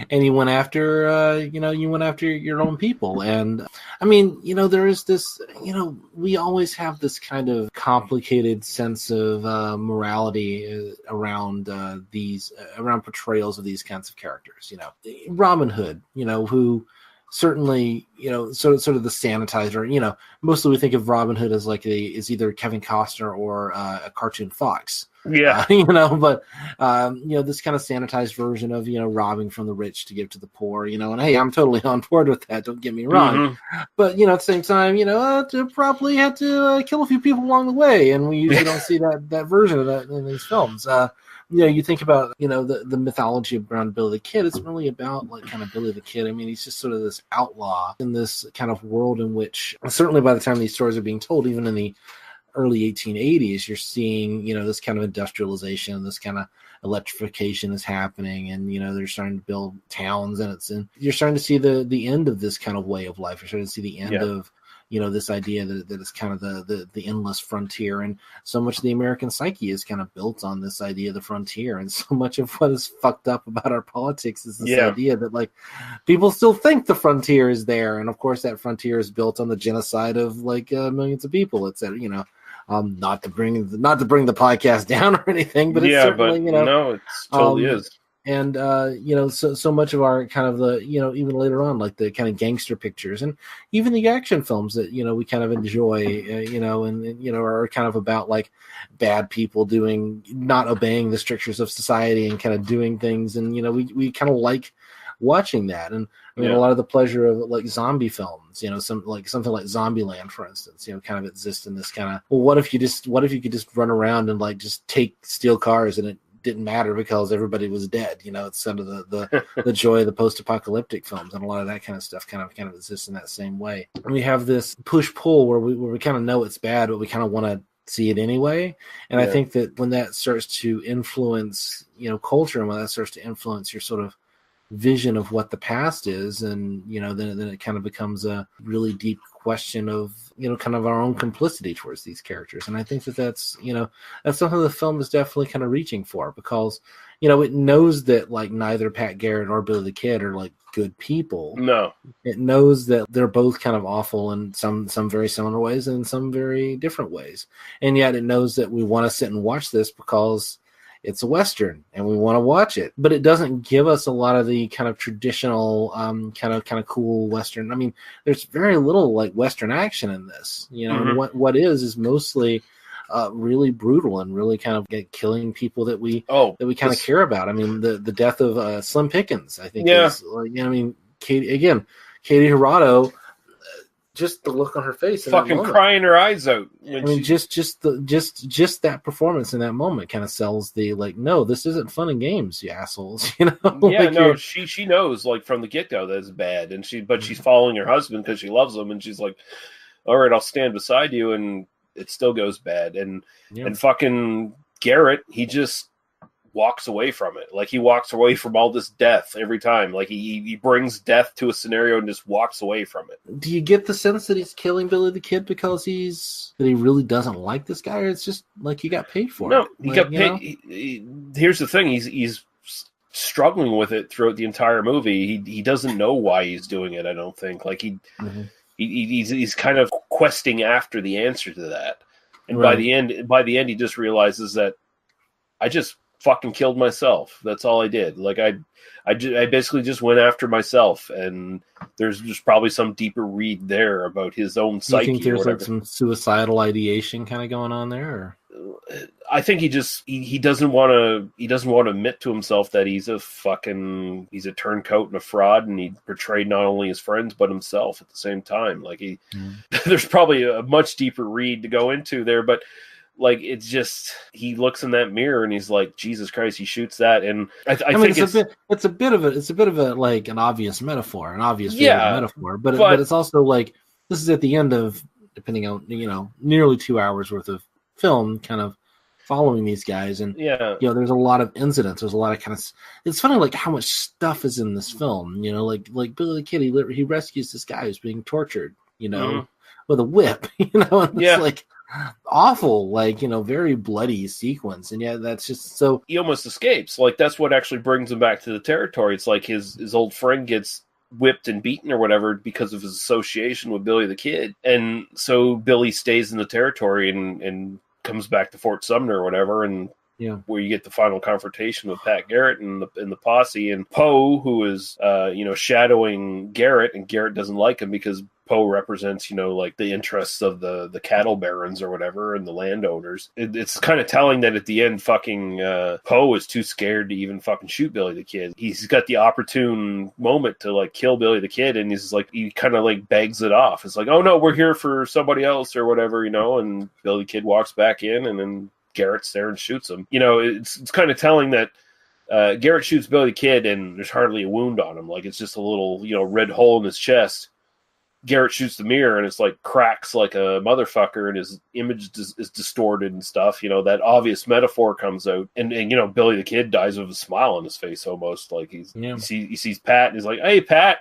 and you went after, you went after your own people. And I mean, you know, there is this, you know, we always have this kind of complicated sense of morality around around portrayals of these kinds of characters. You know, Robin Hood, you know, who certainly, you know, sort of the sanitizer. You know, mostly we think of Robin Hood as like is either Kevin Costner or a cartoon fox. Yeah, you know, but you know, this kind of sanitized version of, you know, robbing from the rich to give to the poor, you know, and hey, I'm totally on board with that. Don't get me wrong, but you know, at the same time, you know, to probably had to kill a few people along the way, and we usually don't see that version of that in these films. You know, you think about, you know, the mythology around Billy the Kid. It's really about like kind of Billy the Kid. I mean, he's just sort of this outlaw in this kind of world in which, certainly by the time these stories are being told, even in the early 1880s, you're seeing, you know, this kind of industrialization, this kind of electrification is happening, and you know, they're starting to build towns, and you're starting to see the end of this kind of way of life. You're starting to see the end of, you know, this idea that is kind of the endless frontier, and so much of the American psyche is kind of built on this idea of the frontier, and so much of what is fucked up about our politics is this idea that like people still think the frontier is there, and of course that frontier is built on the genocide of like millions of people, etc. You know. Not to bring the podcast down or anything, but it's certainly, you know, no, it totally is. And you know, so much of our kind of the, you know, even later on, like the kind of gangster pictures and even the action films that, you know, we kind of enjoy, you know, and you know, are kind of about like bad people not obeying the strictures of society and kind of doing things, and you know, we kind of like watching that. And I mean, a lot of the pleasure of like zombie films, you know, something like Zombieland, for instance, you know, kind of exists in this kind of, well, what if you could just run around and like just steal cars and it didn't matter because everybody was dead, you know? It's sort of the joy of the post-apocalyptic films, and a lot of that kind of stuff kind of exists in that same way. And we have this push-pull where we kind of know it's bad, but we kind of want to see it anyway. And I think that when that starts to influence, you know, culture, and when that starts to influence your sort of vision of what the past is, and you know, then it kind of becomes a really deep question of, you know, kind of our own complicity towards these characters. And I think that's, you know, that's something the film is definitely kind of reaching for, because, you know, it knows that like neither Pat Garrett or Billy the Kid are like good people. No, it knows that they're both kind of awful in some very similar ways and in some very different ways, and yet it knows that we want to sit and watch this because it's a Western and we want to watch it, but it doesn't give us a lot of the kind of traditional, kind of cool Western. I mean, there's very little like Western action in this, you know, and what is mostly really brutal and really kind of killing people that we kind of care about. I mean, the death of Slim Pickens, I think, is, you know, I mean, Katie Hirado, just the look on her face, fucking crying her eyes out. I mean, just that performance in that moment kind of sells the like, no, this isn't fun and games, you assholes. You know? Yeah, like no, she knows like from the get go that it's bad, and she's following her husband because she loves him, and she's like, all right, I'll stand beside you, and it still goes bad, and fucking Garrett, he just walks away from it. Like he walks away from all this death every time. Like he brings death to a scenario and just walks away from it. Do you get the sense that he's killing Billy the Kid because he really doesn't like this guy, or it's just like he got paid for it? No, he got paid. Here's the thing: he's struggling with it throughout the entire movie. He doesn't know why he's doing it. I don't think. Like he's kind of questing after the answer to that, and by the end, he just realizes that I just fucking killed myself. That's all I did. Like I basically just went after myself, and there's probably some deeper read there about his own psyche. You think there's like some suicidal ideation kind of going on there? Or? I think he doesn't want to admit to himself that he's a turncoat and a fraud, and he betrayed not only his friends but himself at the same time. Like there's probably a much deeper read to go into there, but like it's just, he looks in that mirror and he's like, Jesus Christ, he shoots that, and I think it's a bit of a like an obvious metaphor, metaphor, but it's also like this is at the end of, depending on, you know, nearly 2 hours worth of film kind of following these guys, and there's a lot of incidents. There's a lot of kind of. It's funny, like how much stuff is in this film. Like Billy the Kid, he rescues this guy who's being tortured. With a whip. And it's like awful, like very bloody sequence, and that's just so. He almost escapes. Like that's what actually brings him back to the territory. It's like his old friend gets whipped and beaten or whatever because of his association with Billy the Kid, and so Billy stays in the territory and comes back to Fort Sumner or whatever, and where you get the final confrontation with Pat Garrett and the posse, and Poe, who is shadowing Garrett, and Garrett doesn't like him because Poe represents like the interests of the cattle barons or whatever and the landowners. It's kind of telling that at the end fucking Poe is too scared to even fucking shoot Billy the Kid. He's got the opportune moment to like kill Billy the Kid, and he's like, he kind of like begs it off. It's like, oh no, we're here for somebody else or whatever, and Billy the Kid walks back in, and then Garrett's there and shoots him. It's kind of telling that Garrett shoots Billy the Kid and there's hardly a wound on him. Like it's just a little, red hole in his chest. Garrett shoots the mirror and it's like cracks like a motherfucker, and his image is distorted and stuff. That obvious metaphor comes out, and Billy the Kid dies with a smile on his face almost. Like he sees Pat and he's like, hey Pat,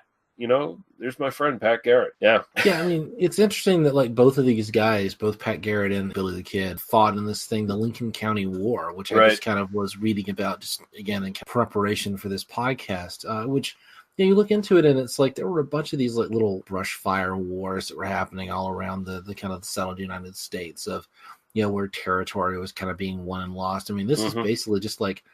there's my friend Pat Garrett. Yeah. I mean, it's interesting that like both of these guys, both Pat Garrett and Billy the Kid, fought in this thing, the Lincoln County War, which I just kind of was reading about just again in preparation for this podcast, which you look into it and it's like there were a bunch of these like little brush fire wars that were happening all around the kind of settled United States of where territory was kind of being won and lost. I mean, this is basically just like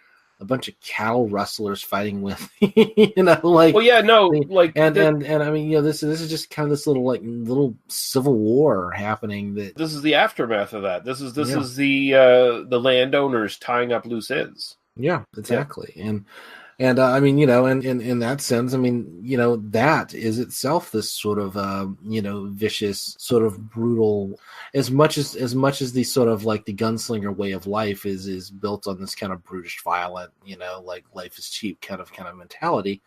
a bunch of cattle rustlers fighting with, like. Well, yeah, no, like, and I mean, this is just kind of this little civil war happening. This is the aftermath of that. This is the landowners tying up loose ends. Yeah, exactly, And I mean, in that sense, I mean, that is itself this sort of, vicious, sort of brutal, as much as the sort of like the gunslinger way of life is built on this kind of brutish, violent, like life is cheap kind of mentality.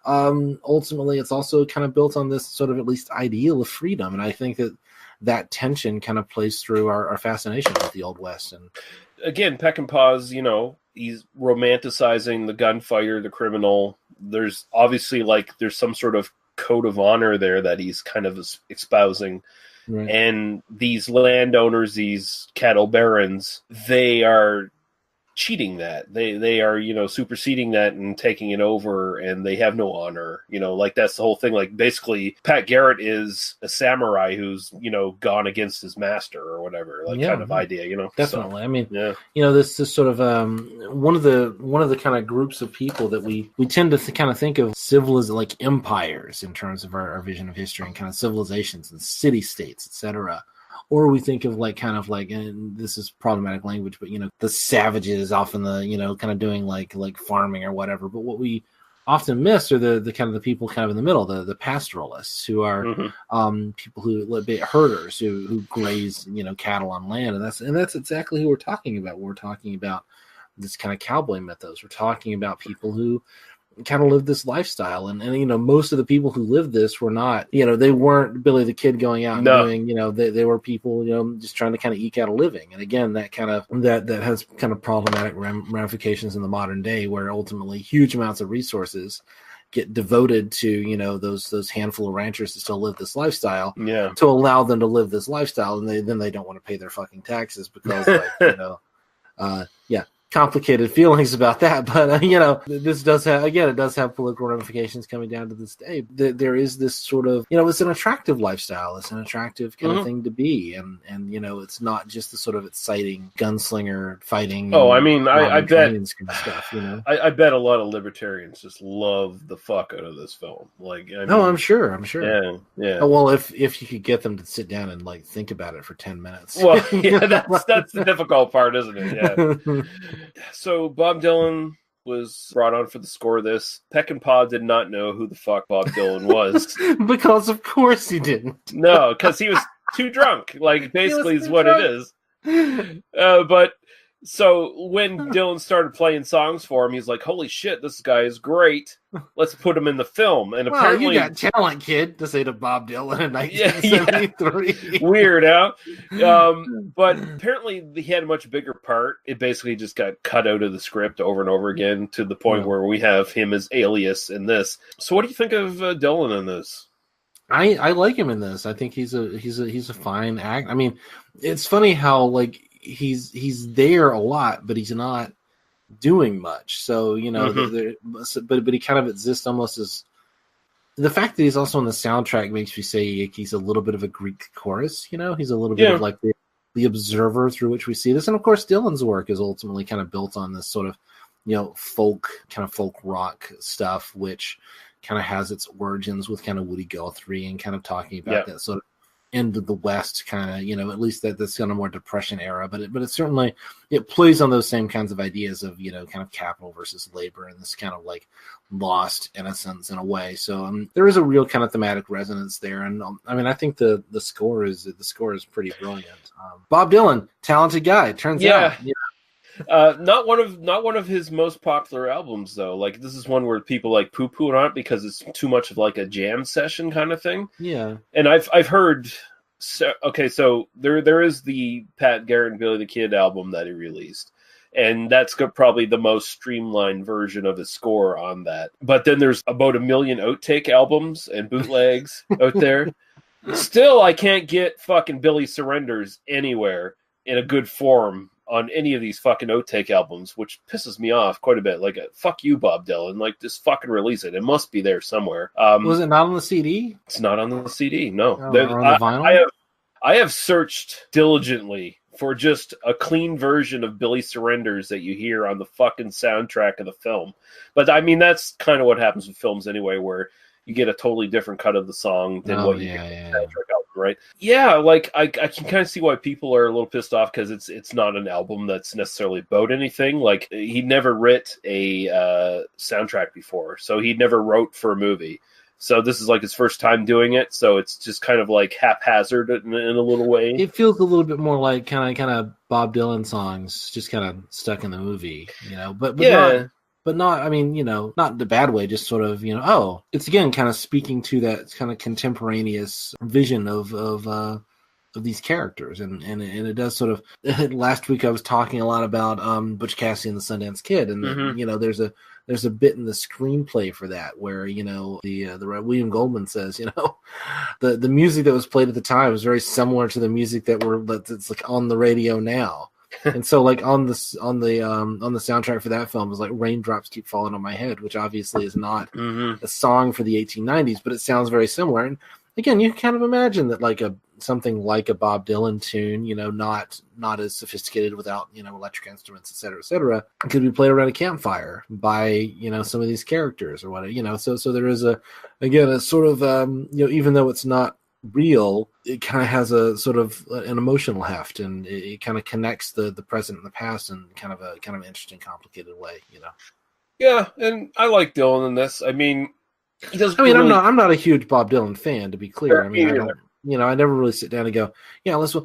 Ultimately, it's also kind of built on this sort of at least ideal of freedom. And I think that tension kind of plays through our fascination with the Old West. And again, Peckinpah's, he's romanticizing the gunfighter, the criminal. There's obviously there's some sort of code of honor there that he's kind of espousing. Right. And these landowners, these cattle barons, they are cheating that. They are, superseding that and taking it over, and they have no honor. Like that's the whole thing. Like basically Pat Garrett is a samurai who's, gone against his master or whatever, kind of idea, Definitely. So, I mean, this is sort of one of the kind of groups of people that we tend to kind of think of civilized like empires in terms of our vision of history, and kind of civilizations and city states, etc. Or we think of and this is problematic language, but the savages often kind of doing like farming or whatever. But what we often miss are the kind of the people kind of in the middle, the pastoralists, who are people who herders who graze cattle on land, and that's exactly who we're talking about. We're talking about this kind of cowboy mythos. We're talking about people who kind of live this lifestyle, and most of the people who lived this were not, they weren't Billy the Kid going out and doing, they were people, just trying to kind of eke out a living. And again, that kind of that has kind of problematic ramifications in the modern day, where ultimately huge amounts of resources get devoted to those handful of ranchers that still live this lifestyle, to allow them to live this lifestyle, and then they don't want to pay their fucking taxes because complicated feelings about that, but this does have, again, it does have political ramifications coming down to this day. There is this sort of, it's an attractive lifestyle. It's an attractive kind of thing to be, and it's not just the sort of exciting gunslinger fighting. Oh, I mean, I bet kind of stuff, I bet a lot of libertarians just love the fuck out of this film. I'm sure. Yeah. Oh, well, if you could get them to sit down and think about it for 10 minutes. Well, yeah, that's the difficult part, isn't it? Yeah. So Bob Dylan was brought on for the score of this. Peckinpah did not know who the fuck Bob Dylan was. Because of course he didn't. No, because he was too drunk. Basically is what drunk. It is. But So when Dylan started playing songs for him, he's like, "Holy shit, this guy is great. Let's put him in the film." And well, apparently, you got talent, kid, to say to Bob Dylan in 1973. Weird, huh? But apparently, he had a much bigger part. It basically just got cut out of the script over and over again to the point where we have him as Alias in this. So, what do you think of Dylan in this? I like him in this. I think he's a fine act. I mean, it's funny how like he's there a lot, but he's not doing much. So but he kind of exists almost as the fact that he's also on the soundtrack makes me say he's a little bit of a Greek chorus. He's a little bit of like the observer through which we see this, and of course Dylan's work is ultimately kind of built on this sort of folk rock stuff, which kind of has its origins with kind of Woody Guthrie and kind of talking about that sort of end of the West kind of, at least that's kind of more Depression era, but it certainly, it plays on those same kinds of ideas of, kind of capital versus labor and this kind of like lost innocence in a way. So there is a real kind of thematic resonance there. And I mean, I think the score is pretty brilliant. Bob Dylan, talented guy, turns out. Not one of his most popular albums though. Like this is one where people like poo-poo on it because it's too much of like a jam session kind of thing. Yeah. And I've heard. So there is the Pat Garrett and Billy the Kid album that he released, and that's probably the most streamlined version of his score on that. But then there's about 1 million outtake albums and bootlegs out there. Still, I can't get fucking Billy Surrenders anywhere in a good form on any of these fucking outtake albums, which pisses me off quite a bit. Like, fuck you, Bob Dylan. Like, just fucking release it. It must be there somewhere. Was it not on the CD? It's not on the CD, no. Or on the vinyl? I have searched diligently for just a clean version of Billy Surrenders that you hear on the fucking soundtrack of the film. But, I mean, that's kind of what happens with films anyway, where you get a totally different cut of the song than what you get in the soundtrack album, right? Yeah, like I can kind of see why people are a little pissed off because it's not an album that's necessarily about anything. Like he never writ a soundtrack before, so he never wrote for a movie. So this is like his first time doing it, so it's just kind of like haphazard in a little way. It feels a little bit more like kind of Bob Dylan songs, just kind of stuck in the movie, But yeah. But not, I mean, not in the bad way, just sort of, it's again kind of speaking to that kind of contemporaneous vision of these characters. And it does sort of, last week I was talking a lot about Butch Cassidy and the Sundance Kid. And, there's a bit in the screenplay for that where, the William Goldman says, the music that was played at the time was very similar to the music that's like on the radio now. And so like on the soundtrack for that film was like Raindrops Keep Falling on My Head, which obviously is not a song for the 1890s, but it sounds very similar. And again, you can kind of imagine that like something like a Bob Dylan tune, not as sophisticated without, electric instruments, et cetera, could be played around a campfire by, some of these characters or whatever, so there is a sort of, even though it's not real, it kind of has a sort of an emotional heft, and it kind of connects the present and the past in kind of an interesting, complicated way, Yeah, and I like Dylan in this. I mean, he doesn't. I'm not a huge Bob Dylan fan, to be clear. I mean, I never really sit down and go, yeah, let's.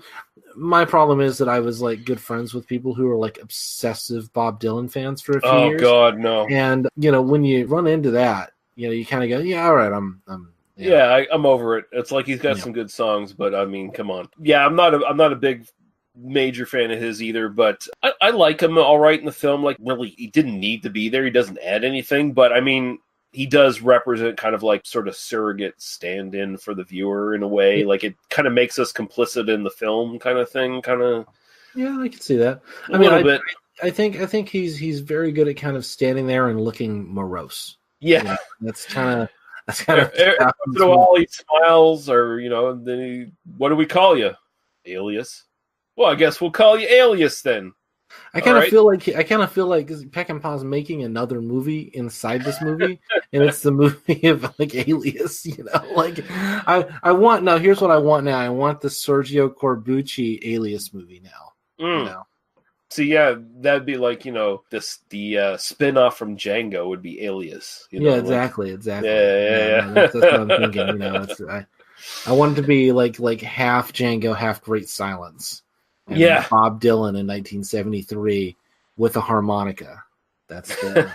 My problem is that I was like good friends with people who are like obsessive Bob Dylan fans for a few years. Oh God, no! And when you run into that, you kind of go, yeah, all right, I'm over it. It's like he's got some good songs, but I mean, come on. Yeah, I'm not a big major fan of his either, but I like him all right in the film. Like, really, he didn't need to be there. He doesn't add anything, but I mean, he does represent kind of like sort of surrogate stand-in for the viewer in a way. Like, it kind of makes us complicit in the film kind of thing. Yeah, I can see that. A little bit. I think he's very good at kind of standing there and looking morose. Yeah. That's kind of every once in a while he smiles, or and then what do we call you? Alias. Well, I guess we'll call you Alias then. I kind of feel like Peckinpah's making another movie inside this movie, and it's the movie of like Alias. Like I want now. Here's what I want now. I want the Sergio Corbucci Alias movie now. See, yeah, that'd be like the spin-off from Django would be Alias. Yeah, exactly. Yeah. That's what I'm thinking. I want it to be like half Django, half Great Silence. And Yeah. Bob Dylan in 1973 with a harmonica. That's the...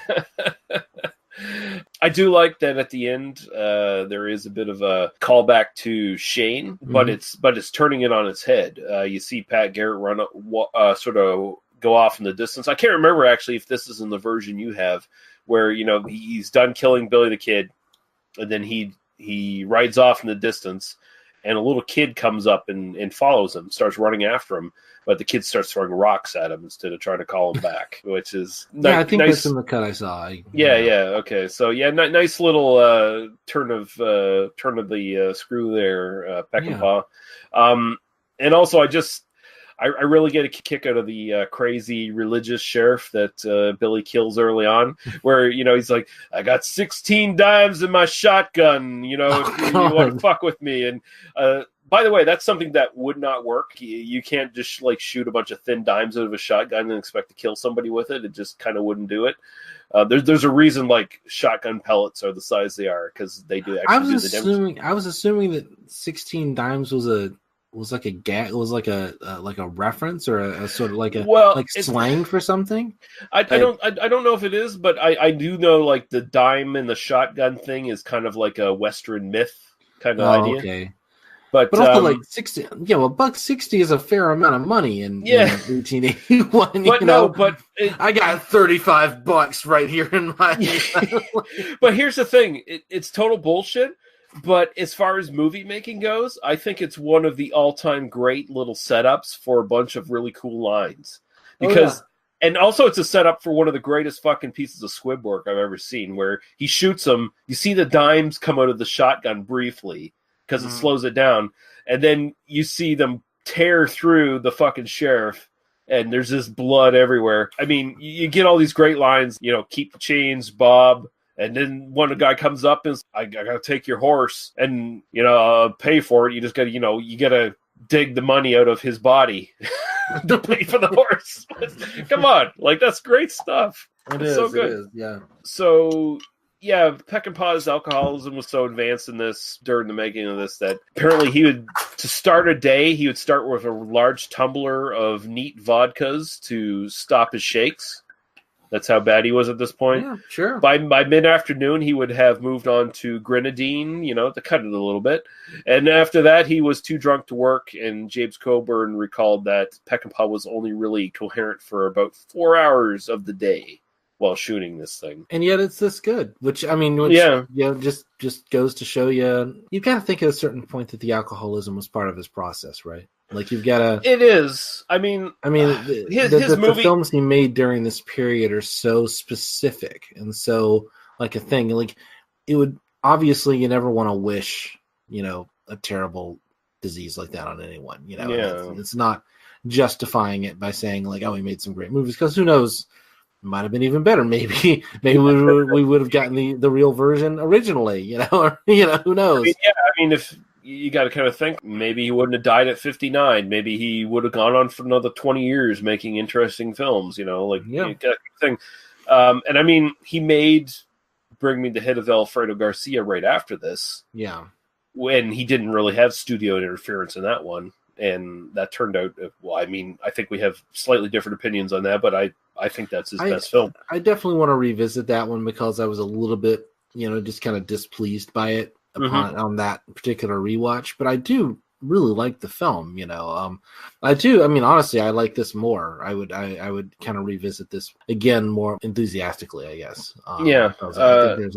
I do like that at the end. There is a bit of a callback to Shane, but it's turning it on its head. You see Pat Garrett sort of go off in the distance. I can't remember actually if this is in the version you have, where he's done killing Billy the Kid, and then he rides off in the distance, and a little kid comes up and follows him, starts running after him. But the kid starts throwing rocks at him instead of trying to call him back, which is I think nice. that's in the cut I saw. Okay. So nice little turn of the screw there, Peckinpah. And also, I really get a kick out of the crazy religious sheriff that Billy kills early on, where he's like, "I got 16 dimes in my shotgun. If you want to fuck with me." And by the way, that's something that would not work. You can't just shoot a bunch of thin dimes out of a shotgun and expect to kill somebody with it. It just kind of wouldn't do it. There's a reason shotgun pellets are the size they are, because they do actually do the damage. I was assuming that 16 dimes was like a reference or a sort of like slang for something. I don't know if it is, but I do know the dime and the shotgun thing is kind of like a Western myth kind of idea. Okay. But also $60. Yeah, well, $1.60 is a fair amount of money in 1881. But I got $35 right here in my. But here's the thing: it's total bullshit. But as far as movie making goes, I think it's one of the all-time great little setups for a bunch of really cool lines. And also it's a setup for one of the greatest fucking pieces of squib work I've ever seen, where he shoots them. You see the dimes come out of the shotgun briefly, because it slows it down. And then you see them tear through the fucking sheriff, and there's this blood everywhere. I mean, you get all these great lines, keep the chains, Bob. And then when a guy comes up and says, I gotta take your horse and, pay for it. You just gotta, you gotta dig the money out of his body to pay for the horse. Come on. That's great stuff. It's so good. It is, yeah. So, yeah, Peckinpah's alcoholism was so advanced in this during the making of this that apparently to start a day, he would start with a large tumbler of neat vodkas to stop his shakes. That's how bad he was at this point. Yeah, sure. By mid-afternoon, he would have moved on to grenadine, to cut it a little bit. And after that, he was too drunk to work, and James Coburn recalled that Peckinpah was only really coherent for about 4 hours of the day while shooting this thing. And yet it's this good, which just goes to show you've got to think at a certain point that the alcoholism was part of his process, right? You've got to... It is. His movie... the films he made during this period are so specific and so a thing. It would... Obviously, you never want to wish, a terrible disease like that on anyone. It's not justifying it by saying, he made some great movies, because who knows... It might have been even better. Maybe we would have gotten the real version originally, or who knows? If you got to kind of think, maybe he wouldn't have died at 59. Maybe he would have gone on for another 20 years making interesting films. You got to think. And he made Bring Me the Head of Alfredo Garcia right after this. Yeah, when he didn't really have studio interference in that one, and that turned out well. I think we have slightly different opinions on that, but I think that's his best film. I definitely want to revisit that one because I was a little bit, just kind of displeased by it on that particular rewatch. But I do really like the film, I do. Honestly, I like this more. I would kind of revisit this again more enthusiastically, I guess. I think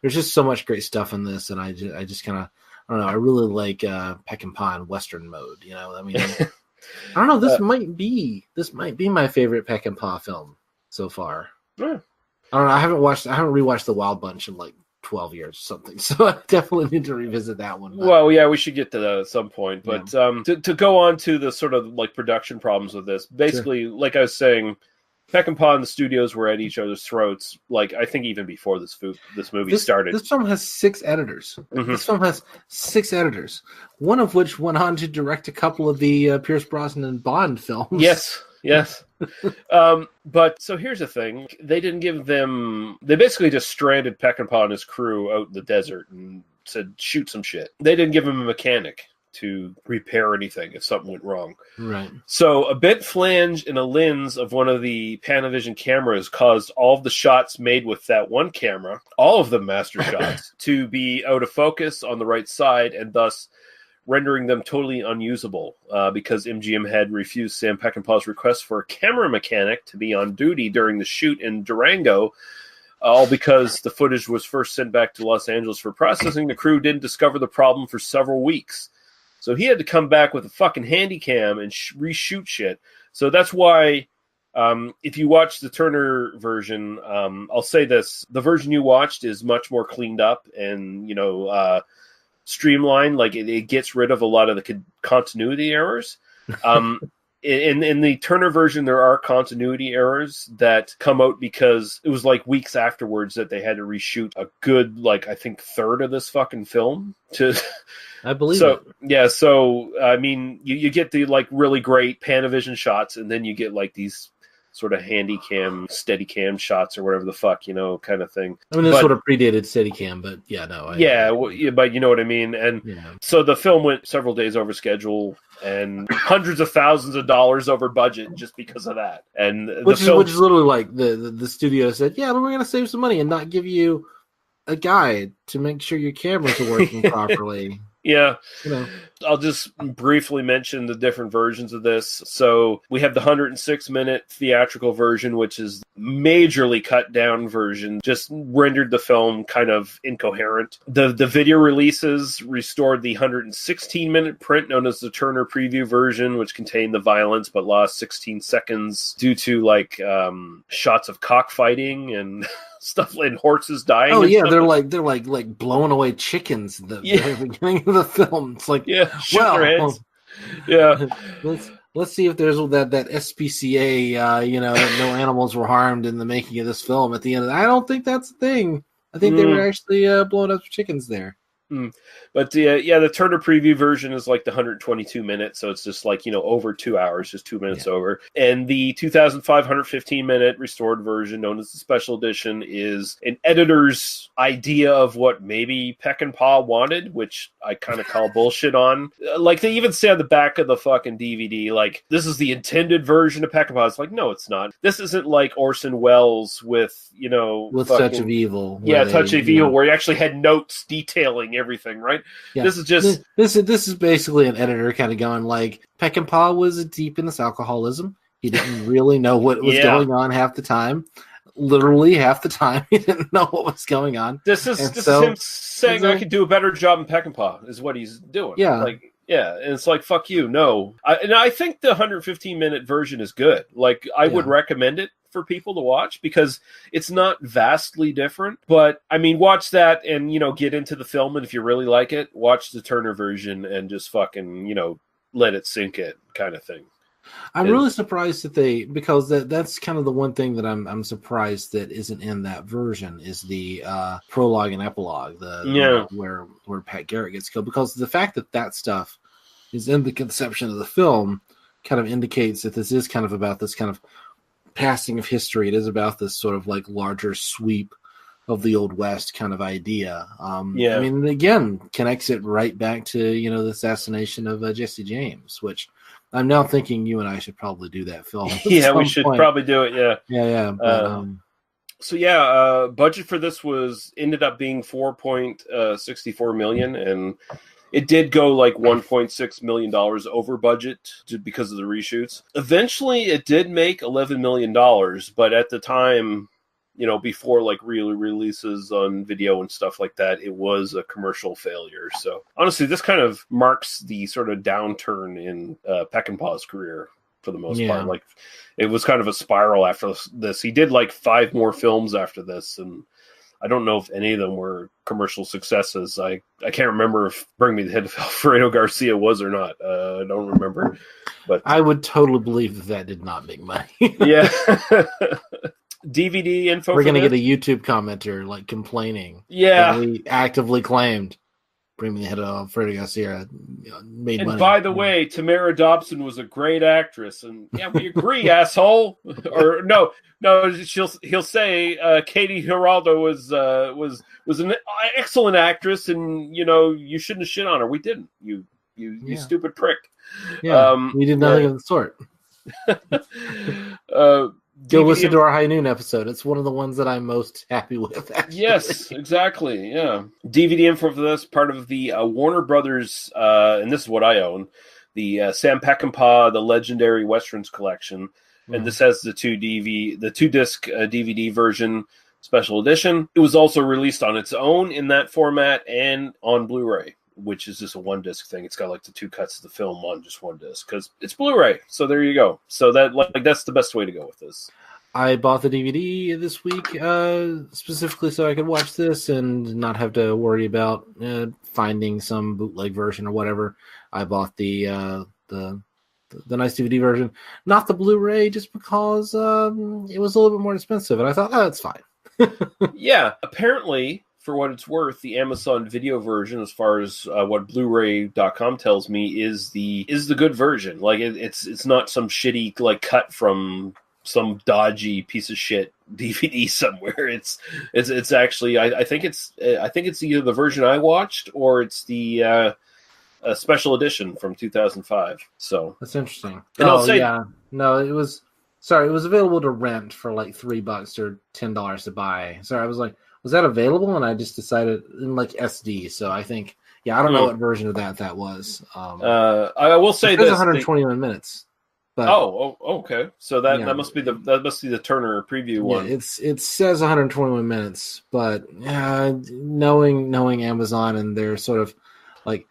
there's just so much great stuff in this, and I just kind of, I don't know. I really like Peckinpah in Western mode. I don't know. This might be my favorite Peckinpah film so far. Yeah. I don't know. I haven't rewatched The Wild Bunch in 12 years or something, so I definitely need to revisit that one. Well, yeah, we should get to that at some point. But to go on to the sort of production problems with this, basically, like I was saying, Peckinpah and the studios were at each other's throats. I think even before this movie started. This film has 6 editors. Mm-hmm. This film has 6 editors, one of which went on to direct a couple of the Pierce Brosnan and Bond films. Yes. But so here's the thing: they didn't give them. They basically just stranded Peckinpah and his crew out in the desert and said, "Shoot some shit." They didn't give him a mechanic to repair anything if something went wrong. Right. So a bent flange in a lens of one of the Panavision cameras caused all of the shots made with that one camera, all of them master shots, to be out of focus on the right side, and thus rendering them totally unusable because MGM had refused Sam Peckinpah's request for a camera mechanic to be on duty during the shoot in Durango, all because the footage was first sent back to Los Angeles for processing. The crew didn't discover the problem for several weeks. So he had to come back with a fucking handy cam and reshoot shit. So that's why if you watch the Turner version, I'll say this, the version you watched is much more cleaned up and, streamlined. Like it gets rid of a lot of the continuity errors. In the Turner version, there are continuity errors that come out because it was like weeks afterwards that they had to reshoot a good, like, I think third of this fucking film to... I believe so, it. Yeah, so, I mean, you get the, like, really great Panavision shots, and then you get, like, these sort of handy cam, steady cam shots or whatever the fuck, kind of thing. I mean, this sort of predated Steadicam, but yeah, no. But you know what I mean? And so the film went several days over schedule and hundreds of thousands of dollars over budget just because of that. And which is literally like the studio said, yeah, but we're going to save some money and not give you a guide to make sure your cameras are working properly. Yeah. I'll just briefly mention the different versions of this. So we have the 106-minute theatrical version, which is majorly cut down version, just rendered the film kind of incoherent. The video releases restored the 116-minute print known as the Turner preview version, which contained the violence but lost 16 seconds due to like shots of cockfighting and stuff and horses dying. Oh yeah, they're like blowing away chickens at the very beginning of the film. It's like, shooting their heads. Yeah. Let's see if there's that SPCA, that no animals were harmed in the making of this film at the end. I don't think that's a thing. I think they were actually blowing up chickens there. But the Turner preview version is like the 122 minutes, so it's just like, over 2 hours, just 2 minutes over. And the 2,515-minute restored version, known as the special edition, is an editor's idea of what maybe Peckinpah wanted, which I kind of call bullshit on. Like, they even say on the back of the fucking DVD, like, this is the intended version of Peckinpah. It's like, no, it's not. This isn't like Orson Welles with, with Touch of Evil. Yeah, Touch of Evil, where he actually had notes detailing everything, right? Yeah. This is just this is basically an editor kind of going like, Peckinpah was deep in this alcoholism. He didn't really know what was going on half the time. Literally half the time, he didn't know what was going on. This is him saying I could do a better job in Peckinpah is what he's doing. Yeah, and it's like, fuck you, no. I think the 115-minute version is good. Like, I would recommend it for people to watch because it's not vastly different. But I mean, watch that and get into the film, and if you really like it, watch the Turner version and just fucking let it sink in, kind of thing. I'm really surprised that because that's kind of the one thing that I'm surprised that isn't in that version is the prologue and epilogue, where Pat Garrett gets killed, because the fact that stuff is in the conception of the film kind of indicates that this is kind of about this kind of passing of history. It is about this sort of like larger sweep of the Old West kind of idea. I mean, again, connects it right back to the assassination of Jesse James, which I'm now thinking you and I should probably do that film. Yeah, we should probably do it. Budget for this ended up being $4.64 million, and it did go like $1.6 million over budget because of the reshoots. Eventually, it did make $11 million, but at the time, before like real releases on video and stuff like that, it was a commercial failure. So honestly, this kind of marks the sort of downturn in Peckinpah's career for the most part. Like, it was kind of a spiral after this. He did like 5 more films after this, and I don't know if any of them were commercial successes. I can't remember if Bring Me the Head of Alfredo Garcia was or not. I don't remember. But I would totally believe that did not make money. Yeah. DVD info. We're going to get a YouTube commenter like complaining. Yeah. We actively claimed Bring Me the Head of Alfredo Garcia made money. And by the way, Tamara Dobson was a great actress. And yeah, we agree, asshole. Or no, he'll say Katie Giraldo was an excellent actress, and you shouldn't have shit on her. We didn't. You You stupid prick. Yeah, we did nothing of the sort. Go listen to our High Noon episode. It's one of the ones that I'm most happy with, actually. Yes, exactly. Yeah. DVD info for this, part of the Warner Brothers, and this is what I own, the Sam Peckinpah, the Legendary Westerns collection. And this has the 2-disc DVD version, special edition. It was also released on its own in that format and on Blu-ray, which is just a 1-disc thing. It's got like the 2 cuts of the film on just 1 disc because it's Blu-ray. So there you go. So that's the best way to go with this. I bought the DVD this week specifically so I could watch this and not have to worry about finding some bootleg version or whatever. I bought the nice DVD version, not the Blu-ray, just because it was a little bit more expensive, and I thought, it's fine. Yeah, apparently, for what it's worth, the Amazon video version, as far as what Blu-ray.com tells me, is the good version. Like it's not some shitty like cut from some dodgy piece of shit DVD somewhere. It's actually I think it's either the version I watched or it's the a special edition from 2005. So that's interesting. And I'll say, no, it was available to rent for like $3 or $10 to buy. Sorry, I was like, was that available? And I just decided in like SD. So I think, I don't know what version of that was. I will say this: 121 minutes. But, okay. So that must be the Turner preview one. It says 121 minutes, but knowing Amazon and they're sort of like,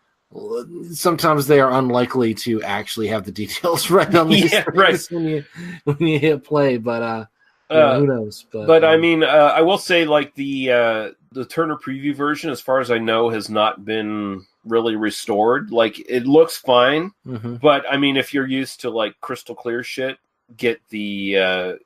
sometimes they are unlikely to actually have the details right on these things when you hit play, but who knows? But I mean, I will say like the Turner preview version, as far as I know, has not been really restored. Like it looks fine, but I mean, if you're used to like crystal clear shit, get the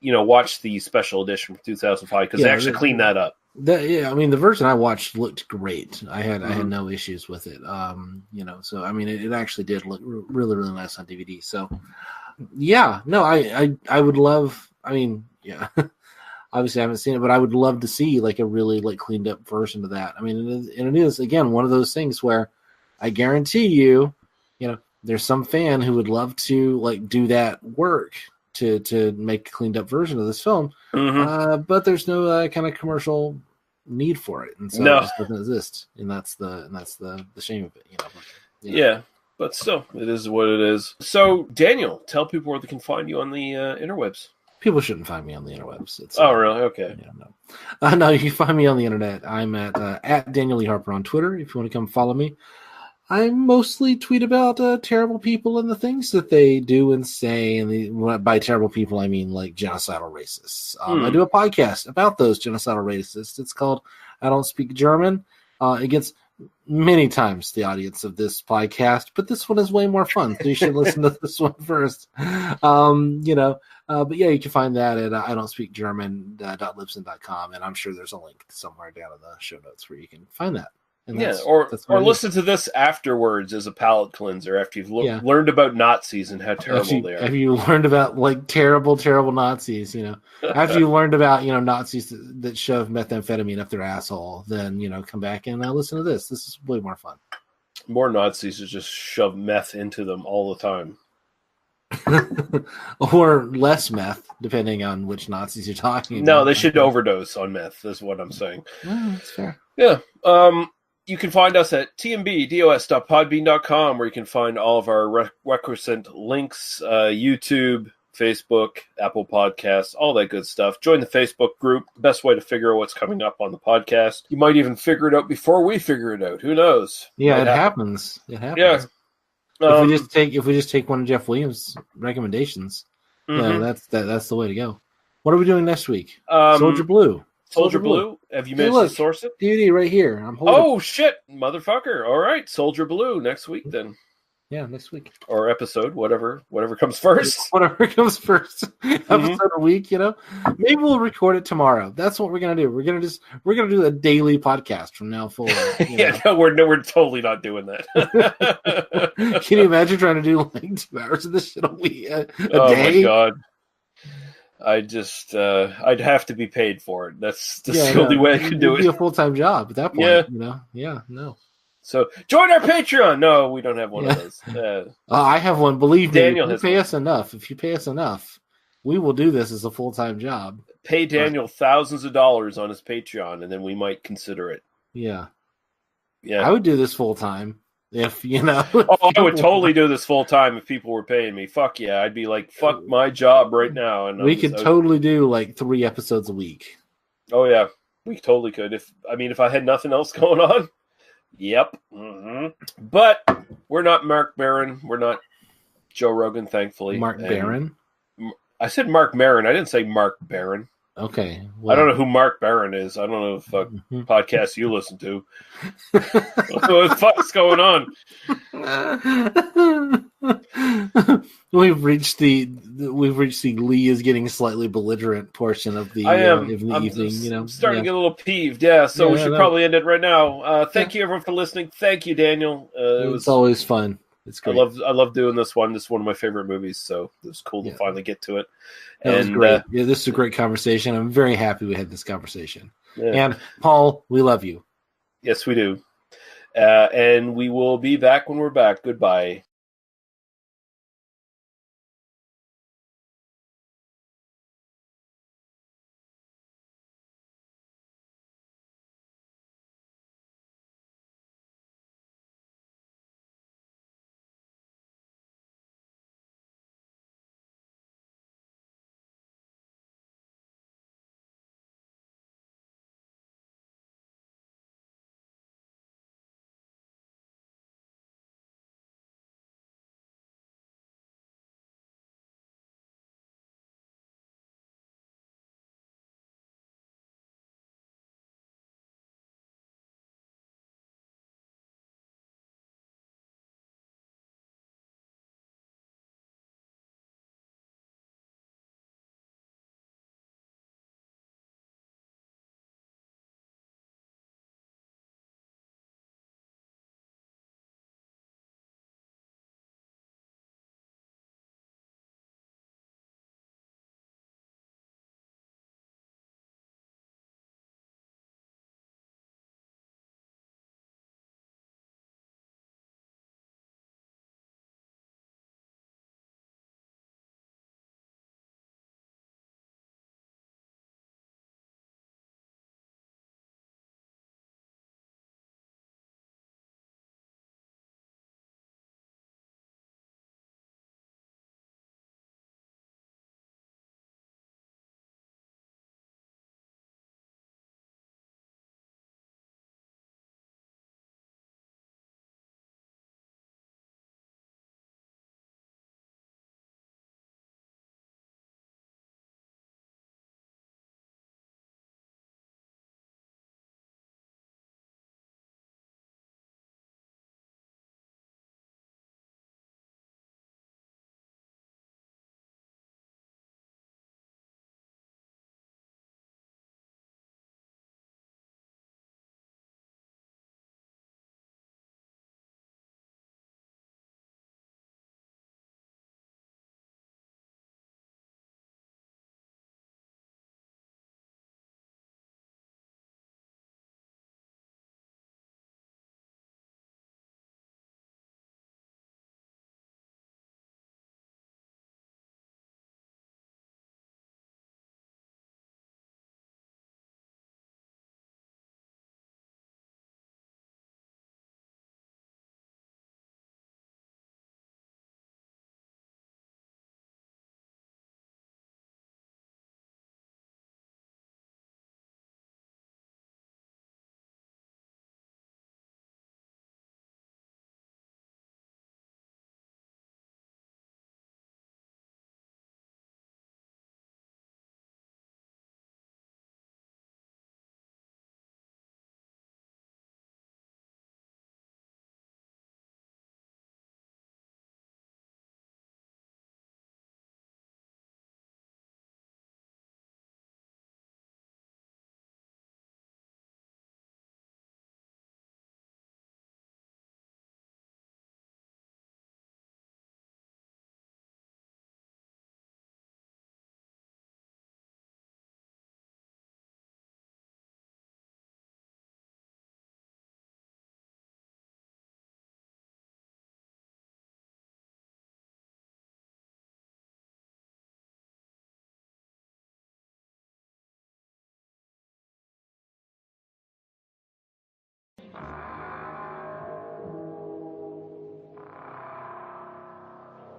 watch the special edition from 2005 because they actually cleaned that up. I mean, the version I watched looked great. I had no issues with it. So I mean, it actually did look really, really nice on DVD. So, I would love. I mean, obviously I haven't seen it, but I would love to see like a really like cleaned up version of that. I mean, and it is again one of those things where I guarantee you, there's some fan who would love to like do that work to make a cleaned up version of this film, but there's no kind of commercial need for it, and so it just doesn't exist, and that's the shame of it, but still, it is what it is. So, Daniel, tell people where they can find you on the interwebs. People shouldn't find me on the interwebs. Really? Okay. No, you can find me on the internet. I'm at Daniel Lee Harper on Twitter. If you want to come follow me. I mostly tweet about terrible people and the things that they do and say. And by terrible people, I mean like genocidal racists. I do a podcast about those genocidal racists. It's called I Don't Speak German. It gets many times the audience of this podcast, but this one is way more fun. So you should listen to this one first. But you can find that at idon'tspeakgerman.libsyn.com, and I'm sure there's a link somewhere down in the show notes where you can find that. And or listen to this afterwards as a palate cleanser after you've learned about Nazis and how terrible they are. Have you learned about like terrible, terrible Nazis? After you learned about Nazis that shove methamphetamine up their asshole, then come back and listen to this. This is way more fun. More Nazis that just shove meth into them all the time. Or less meth, depending on which Nazis you're talking about. No, they should overdose on meth, is what I'm saying. That's fair. Yeah. You can find us at tmbdos.podbean.com, where you can find all of our requisite links, YouTube, Facebook, Apple Podcasts, all that good stuff. Join the Facebook group. The best way to figure out what's coming up on the podcast. You might even figure it out before we figure it out. Who knows? Yeah, it happens. It happens. Yeah. If we just take one of Jeff Williams' recommendations, that's the way to go. What are we doing next week? Soldier Blue. Soldier Blue? Have you managed to source it? DVD right here. I'm holding. Oh, shit, motherfucker. All right, Soldier Blue next week then. Yeah, next week. Or episode, whatever comes first. Whatever comes first. Episode a week, Maybe we'll record it tomorrow. That's what we're gonna do. We're gonna do a daily podcast from now forward. We're totally not doing that. Can you imagine trying to do like 2 hours of this shit a week a day? Oh my god. I'd have to be paid for it. That's the only way I could do it. It'd be a full-time job at that point. Yeah. No. So join our Patreon. No, we don't have one of those. I have one. Believe Daniel me, if you pay us enough, we will do this as a full-time job. Pay Daniel thousands of dollars on his Patreon, and then we might consider it. Yeah. Yeah. I would do this full-time if, I would totally do this full-time if people were paying me. Fuck yeah. I'd be like, fuck my job right now. And we could totally do like 3 episodes a week. Oh, yeah. We totally could. If I had nothing else going on. Yep. Mm-hmm. But we're not Mark Maron. We're not Joe Rogan, thankfully. Mark Barron? I said Mark Maron. I didn't say Mark Barron. Okay. Well, I don't know who Mark Barron is. I don't know if podcasts you listen to. What the fuck's going on? We've reached the Lee is getting slightly belligerent portion of the evening. I'm starting to get a little peeved. Yeah, so we should probably end it right now. Thank you everyone for listening. Thank you, Daniel. It's always fun. It's great. I love doing this one. This is one of my favorite movies, so it was cool to finally get to it. That was great. This is a great conversation. I'm very happy we had this conversation. Yeah. And Paul, we love you. Yes, we do. And we will be back when we're back. Goodbye.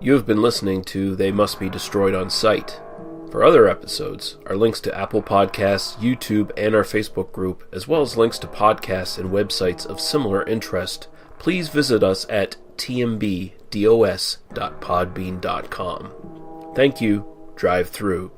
You have been listening to They Must Be Destroyed on Sight. For other episodes, our links to Apple Podcasts, YouTube, and our Facebook group, as well as links to podcasts and websites of similar interest, please visit us at tmbdos.podbean.com. Thank you. Drive through.